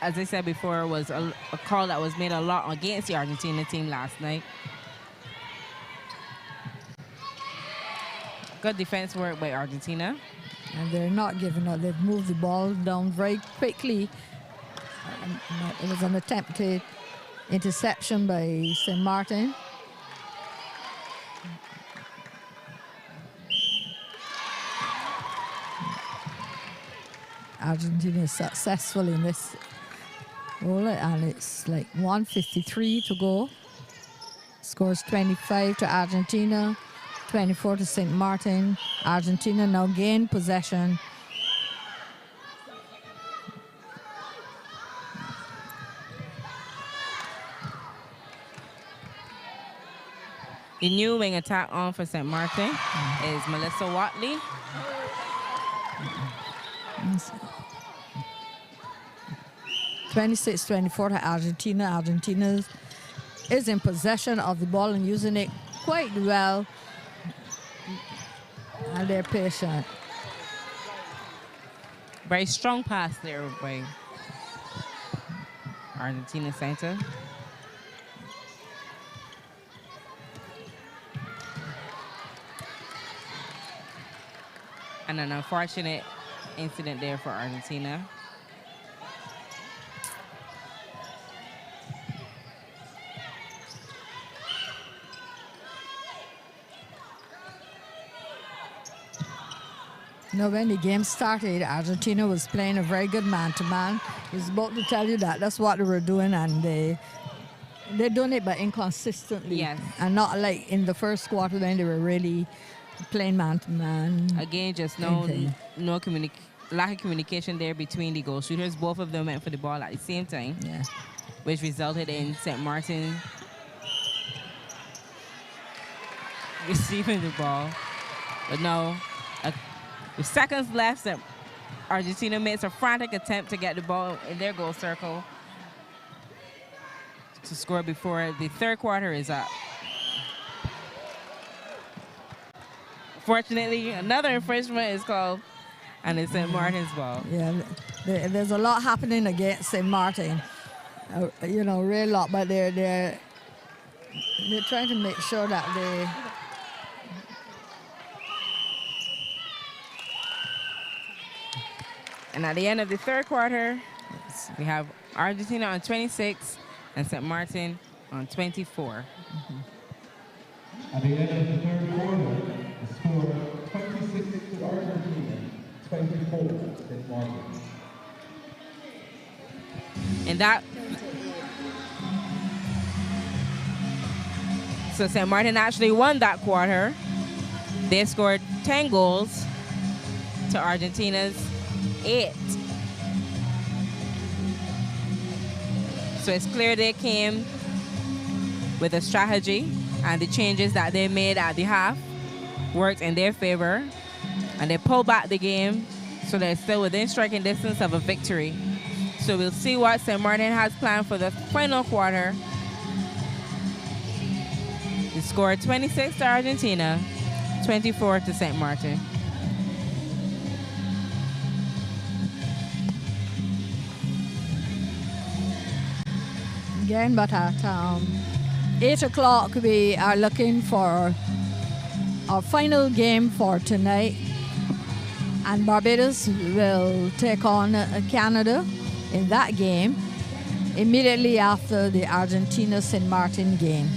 as I said before, was a call that was made a lot against the Argentina team last night. Good defense work by Argentina. And they're not giving up. They've moved the ball down very quickly. It was an attempted interception by St. Maarten. Argentina is successful in this goal, and it's like 1:53 to go. Scores 25 to Argentina, 24 to St. Maarten. Argentina now gain possession. The new wing attack on for St. Maarten is Melissa Watley. 26-24 to Argentina. Argentina is in possession of the ball and using it quite well. And they're patient. Very strong pass there by Argentina center. And an unfortunate incident there for Argentina. You know, when the game started, Argentina was playing a very good man-to-man. I was about to tell you that. That's what they were doing, and they're doing it but inconsistently. Yes. And not like in the first quarter when they were really playing man-to-man. Again, just no lack of communication there between the goal shooters. Both of them went for the ball at the same time, Yeah. which resulted in St. Maarten receiving the ball. But no, with seconds left, Argentina makes a frantic attempt to get the ball in their goal circle to score before the third quarter is up. Fortunately, another infringement is called, and it's St. Maarten's ball. Yeah, there's a lot happening against St. Maarten. You know, real lot, but they're trying to make sure that they. And at the end of the third quarter, we have Argentina on 26 and St. Maarten on 24. At the end of the third quarter, the score 26 to Argentina, 24 to St. Maarten. And that, so St. Maarten actually won that quarter. They scored 10 goals to Argentina's 8. So it's clear they came with a strategy, and the changes that they made at the half worked in their favor, and they pulled back the game so they're still within striking distance of a victory. So we'll see what St. Maarten has planned for the final quarter. The score 26 to Argentina, 24 to St. Maarten. Again, but at 8 o'clock, we are looking for our final game for tonight. And Barbados will take on Canada in that game immediately after the Argentina-St. Maarten game.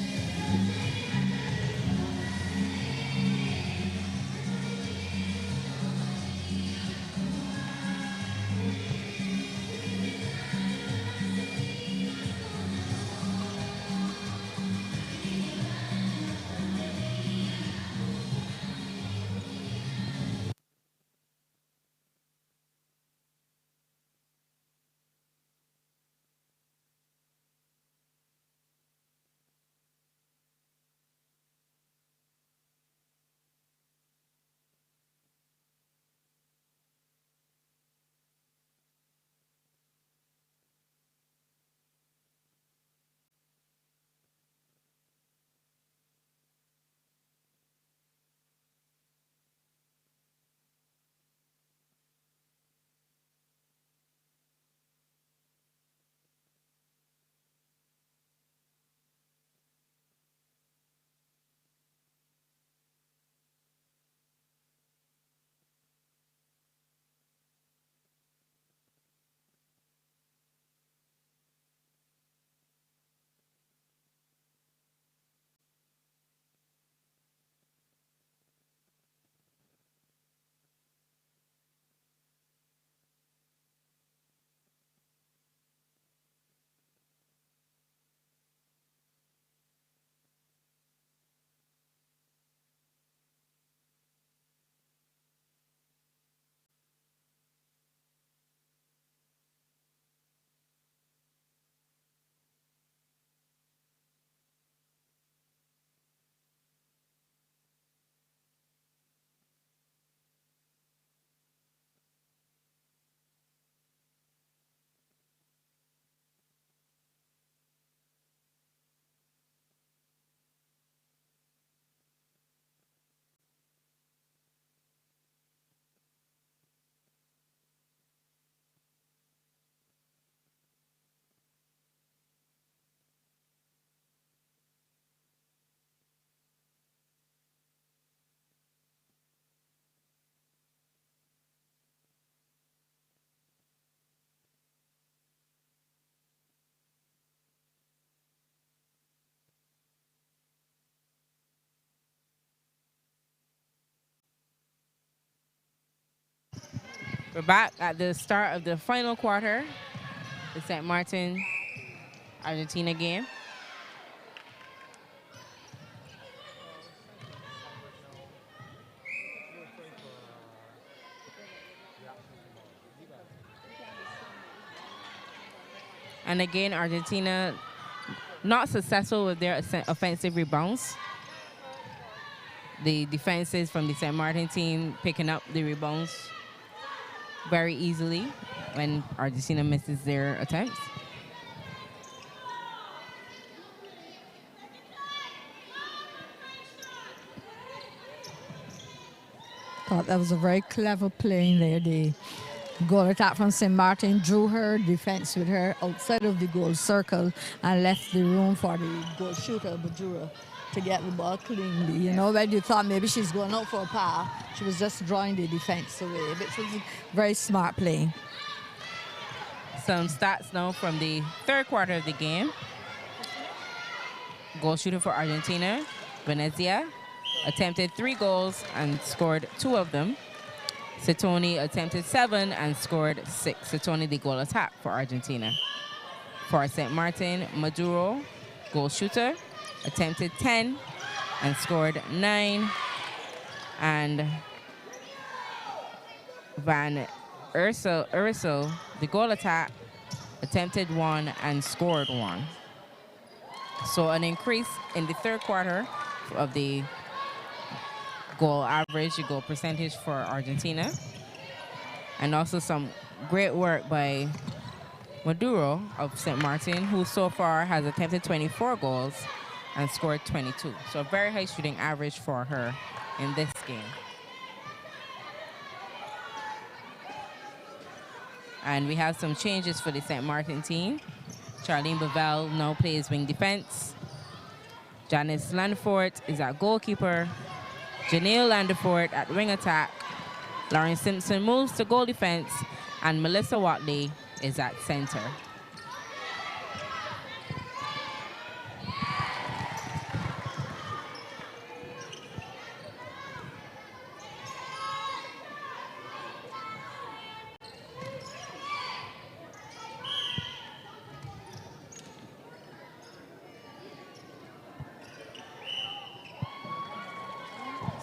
We're back at the start of the final quarter, the St. Maarten Argentina game. And again, Argentina not successful with their offensive rebounds. The defenses from the St. Maarten team picking up the rebounds very easily when Argentina misses their attempts. Thought that was a very clever play there. The goal attack from St. Maarten drew her defense with her outside of the goal circle and left the room for the goal shooter, Bajura, to get the ball cleanly. You know, when you thought maybe she's going out for a power, she was just drawing the defense away, which was a very smart play. Some stats now from the third quarter of the game. Goal shooter for Argentina, Venezia, attempted 3 goals and scored 2 of them. Setoni attempted 7 and scored 6. Setoni, the goal attack for Argentina. For St. Maarten, Maduro, goal shooter, attempted 10 and scored 9. And Van Ursel, the goal attack, attempted 1 and scored 1. So an increase in the third quarter of the goal average, the goal percentage for Argentina. And also some great work by Maduro of St. Maarten, who so far has attempted 24 goals and scored 22. So a very high shooting average for her in this game. And we have some changes for the St. Maarten team. Charlene Bavell now plays wing defense. Janice Landfort is at goalkeeper. Janelle Landfort at wing attack. Lauren Simpson moves to goal defense. And Melissa Watley is at center.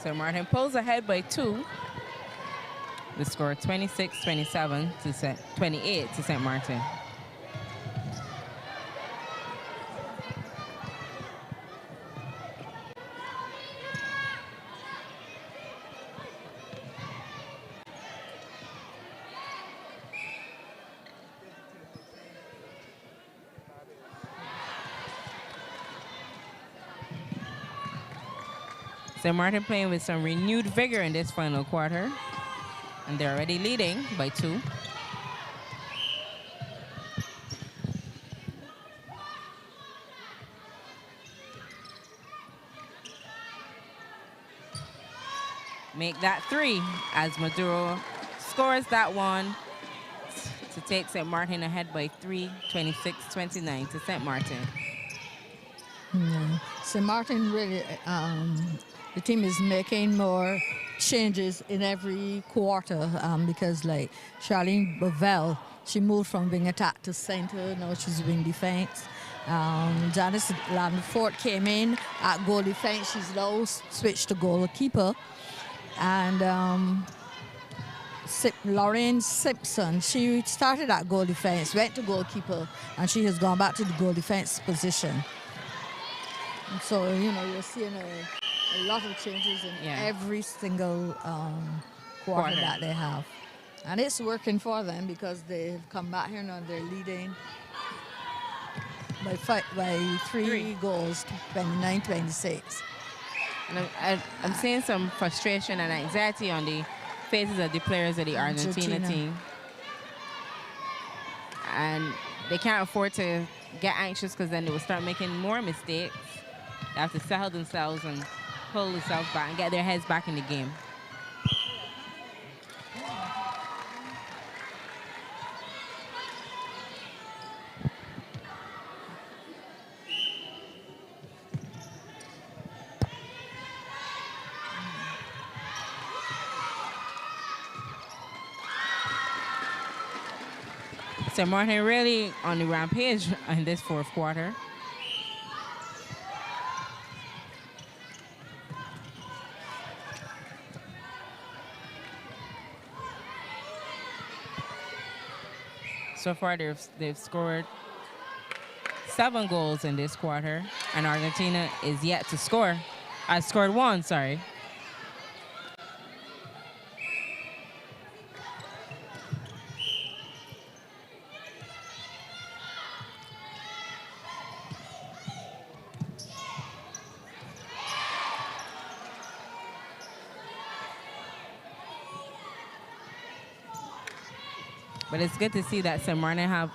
St. Maarten pulls ahead by 2. The score 26-27 to 28 to St. Maarten. St. Maarten playing with some renewed vigor in this final quarter. And they're already leading by 2. Make that 3 as Maduro scores that one to take St. Maarten ahead by 3, 26-29 to St. Maarten. Yeah. St. Maarten really, the team is making more changes in every quarter because, like, Charlene Bavell, she moved from wing attack to center. Now she's wing defense. Janice Landfort came in at goal defense. She's now switched to goalkeeper. And Lauren Simpson, she started at goal defense, went to goalkeeper, and she has gone back to the goal defense position. And so, you know, you're seeing a lot of changes in every single quarter that they have. And it's working for them because they've come back here now, they're leading by 3 goals, 29-26. And I'm seeing some frustration and anxiety on the faces of the players of the Argentina team. And they can't afford to get anxious because then they will start making more mistakes. They have to settle themselves and pull themselves back and get their heads back in the game. St. Maarten really on the rampage in this fourth quarter. So far, they've scored 7 goals in this quarter, and Argentina is yet to score. I scored 1, sorry. But it's good to see that St. Maarten have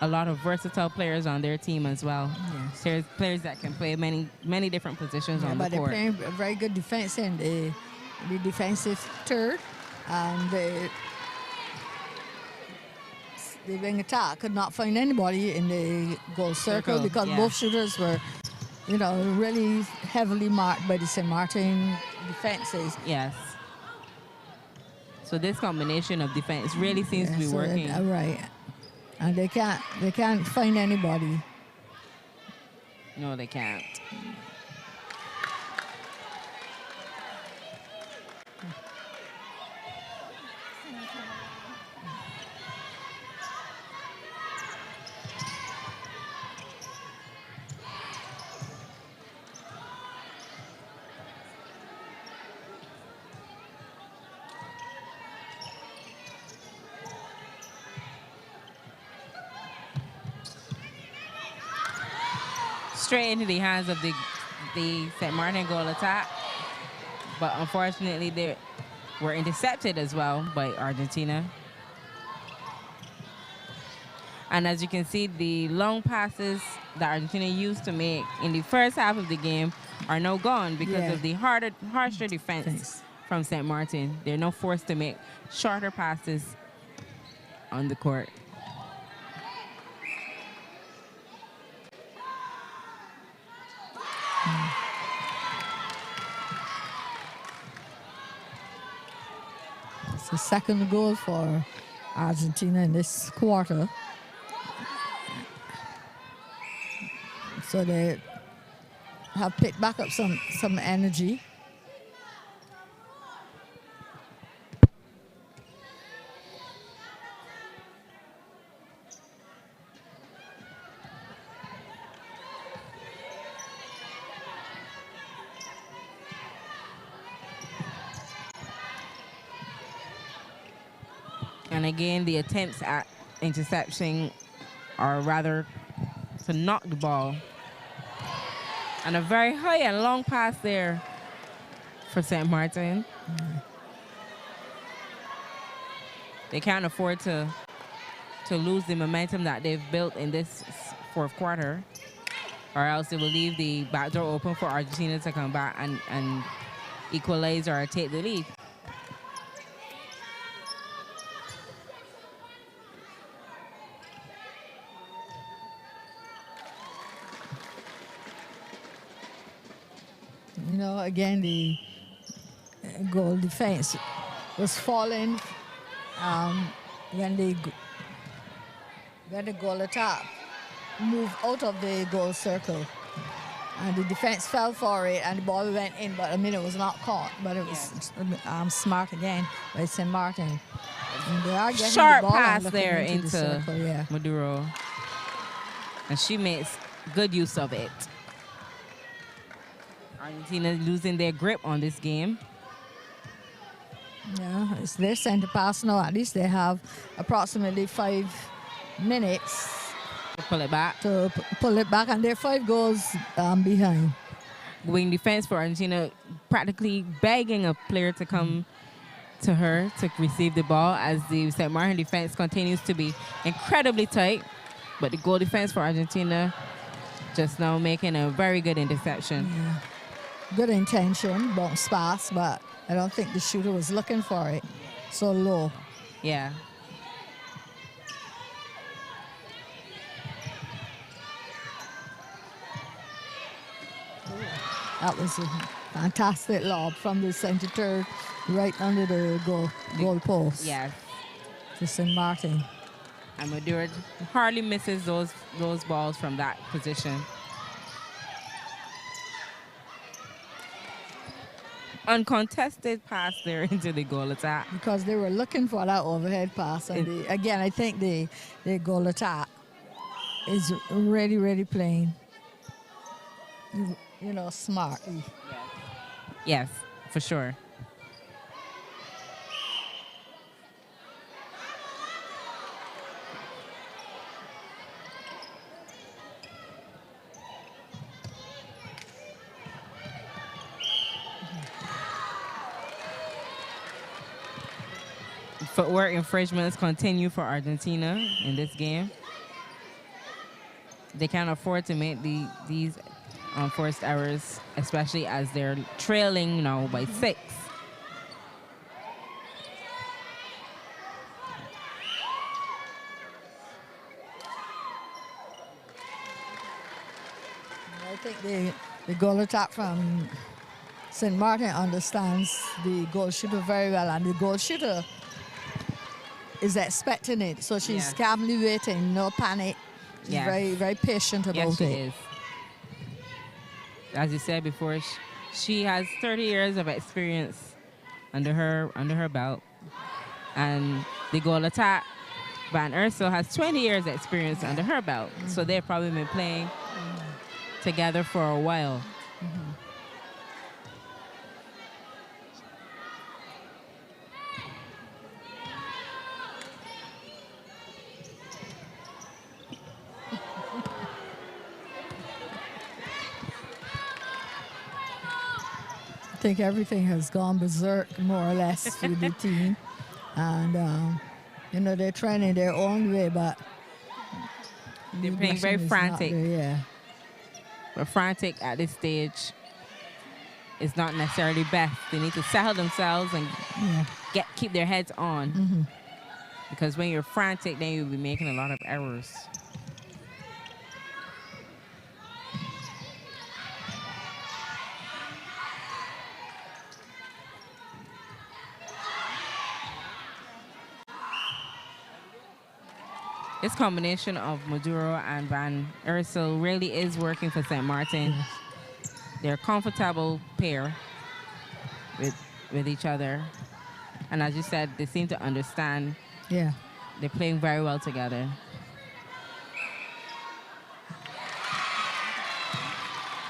a lot of versatile players on their team as well. Yes. There's players that can play many different positions on the but court. they're playing a very good defense in the defensive third, and the wing attack could not find anybody in the goal circle because both shooters were, really heavily marked by the St. Maarten defenses. Yes. So this combination of defense really seems to be working. Right. And they can't find anybody. No, they can't. Straight into the hands of the St. Maarten goal attack. But unfortunately, they were intercepted as well by Argentina. And as you can see, the long passes that Argentina used to make in the first half of the game are now gone because of the harsher defense from St. Maarten. They're now forced to make shorter passes on the court. It's the second goal for Argentina in this quarter. So they have picked back up some energy. And again, the attempts at interception are rather to knock the ball. And a very high and long pass there for St. Maarten. They can't afford to lose the momentum that they've built in this fourth quarter, or else they will leave the back door open for Argentina to come back and equalize or take the lead. Again, the goal defense was falling when the goal attack moved out of the goal circle. And the defense fell for it, and the ball went in, but it was not caught. But it was smart again by St. Maarten. They are getting sharp the ball pass and there into the circle, Maduro. And she makes good use of it. Argentina losing their grip on this game. Yeah, it's their center pass now. At least they have approximately 5 minutes To pull it back. to pull it back, and they're 5 goals behind. Wing defense for Argentina practically begging a player to come to her to receive the ball, as the St. Maarten defense continues to be incredibly tight. But the goal defense for Argentina just now making a very good interception. Yeah. Good intention, bounce pass, but I don't think the shooter was looking for it so low. Yeah. That was a fantastic lob from the center third, right under the goal post. Yes. To St. Maarten. And Maduro hardly misses those balls from that position. Uncontested pass there into the goal attack. Because they were looking for that overhead pass. And again, I think the goal attack is really, really playing, smart. Yes, for sure. Footwork infringements continue for Argentina in this game. They can't afford to make these forced errors, especially as they're trailing now by 6. I think the goal attack from St. Maarten understands the goal shooter very well, and the goal shooter is expecting it. So she's calmly waiting, no panic. She's very, very patient about yes, she it. Is. As you said before, she has 30 years of experience under her belt, and the goal attack Van Ursel has 20 years experience under her belt. So they've probably been playing together for a while. I think everything has gone berserk, more or less, for the team. And, they're training their own way, but they're playing very frantic. There, But frantic at this stage is not necessarily best. They need to settle themselves and keep their heads on. Because when you're frantic, then you'll be making a lot of errors. This combination of Maduro and Van Ursel really is working for St. Maarten. They're a comfortable pair with each other. And as you said, they seem to understand. Yeah. They're playing very well together.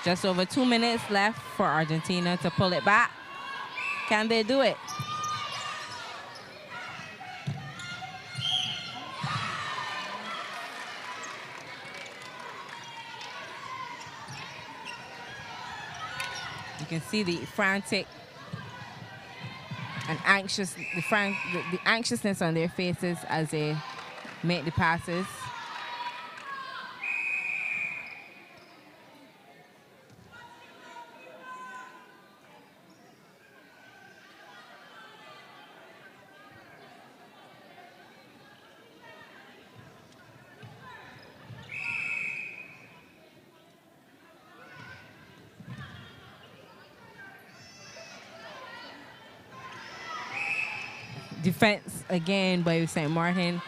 Just over 2 minutes left for Argentina to pull it back. Can they do it? You can see the frantic and anxious, the anxiousness on their faces as they make the passes. Defense again by St. Maarten,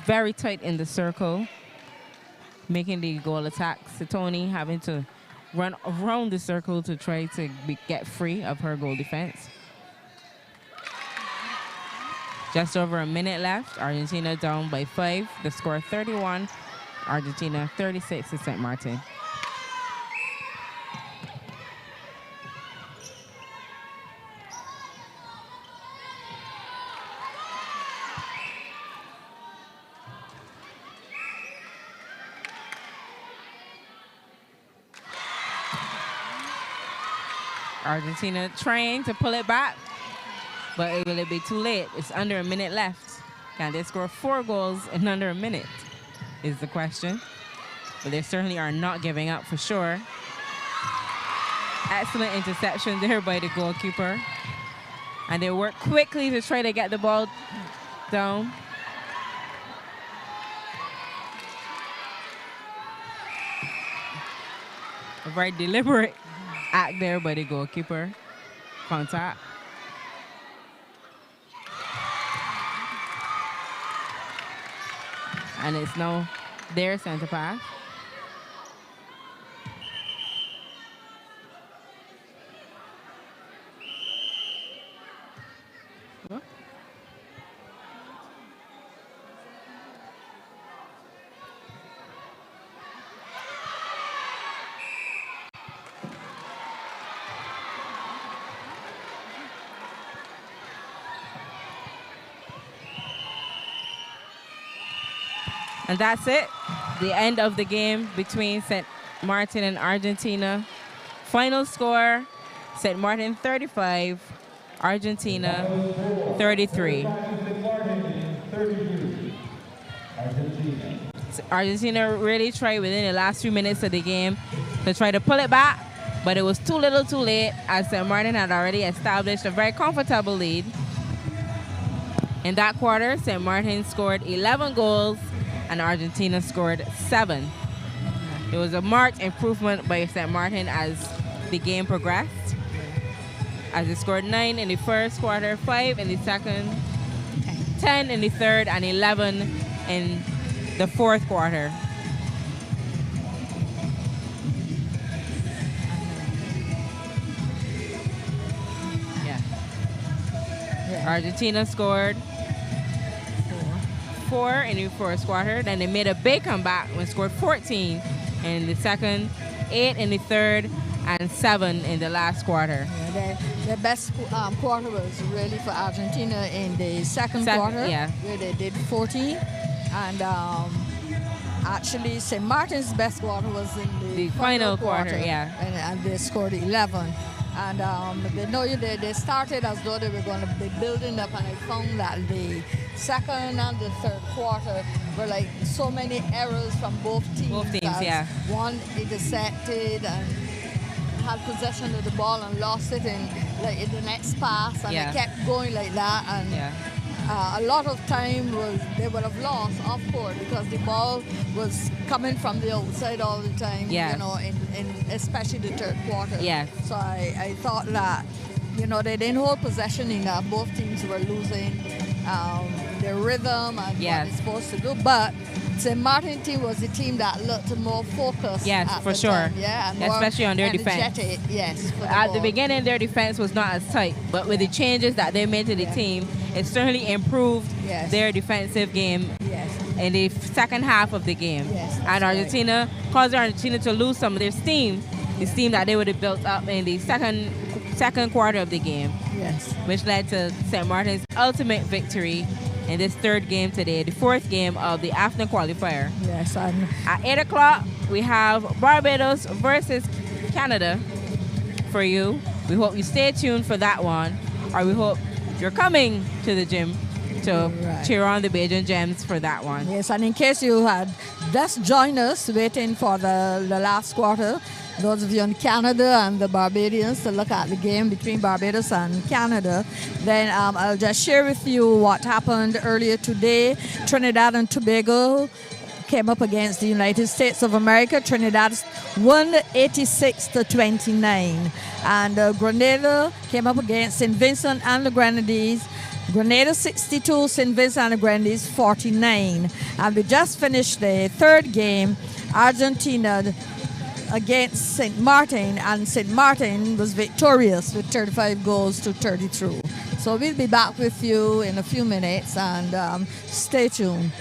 very tight in the circle, making the goal attack. Satoni having to run around the circle to try to get free of her goal defense. Just over a minute left. Argentina down by 5. The score 31. Argentina 36 to St. Maarten. Argentina trying to pull it back, but will it be too late? It's under a minute left. Can they score 4 goals in under a minute is the question. But they certainly are not giving up for sure. Excellent interception there by the goalkeeper. And they work quickly to try to get the ball down. A very deliberate act there by the goalkeeper. Contact. And it's now their center pass. And that's it. The end of the game between St. Maarten and Argentina. Final score, St. Maarten 35, Argentina 33. Argentina really tried within the last few minutes of the game to try to pull it back, but it was too little too late as St. Maarten had already established a very comfortable lead. In that quarter, St. Maarten scored 11 goals and Argentina scored 7. It was a marked improvement by St. Maarten as the game progressed, as they scored 9 in the first quarter, 5 in the second, 10 in the third, and 11 in the fourth quarter. Argentina scored 4 in the first quarter. Then they made a big comeback and scored 14 in the second, 8 in the third, and 7 in the last quarter. Yeah, the best quarter was really for Argentina in the second quarter, where they did 14. And actually, St. Martin's best quarter was in the final quarter, and they scored 11. And they started as though they were going to be building up, and I found that the second and the third quarter were like so many errors from both teams. One intercepted and had possession of the ball and lost it in the next pass, and they kept going like that. And a lot of time they would have lost off court because the ball was coming from the outside all the time, in especially the third quarter. So I thought that, they didn't hold possession enough. Both teams were losing their rhythm and what they're supposed to do. But St. Maarten team was the team that looked more focused. Yes, for sure. And especially on their defense. At the beginning, their defense was not as tight, but with the changes that they made to the team, it certainly improved their defensive game in the second half of the game. And Argentina caused Argentina to lose some of their steam, the steam that they would have built up in the second quarter of the game, which led to St. Maarten's ultimate victory in this third game today, the fourth game of the afternoon qualifier. At 8 o'clock, we have Barbados versus Canada for you. We hope you stay tuned for that one, or we hope you're coming to the gym to cheer on the Bajan Gems for that one. Yes, and in case you had just joined us waiting for the last quarter, those of you in Canada and the Barbadians to look at the game between Barbados and Canada, then I'll just share with you what happened earlier today. Trinidad and Tobago came up against the United States of America. Trinidad won 86-29. And Grenada came up against St. Vincent and the Grenadines. Grenada 62, St. Vincent and the Grenadines 49. And we just finished the third game, Argentina against St. Maarten, and St. Maarten was victorious with 35 goals to 33. So we'll be back with you in a few minutes, and stay tuned.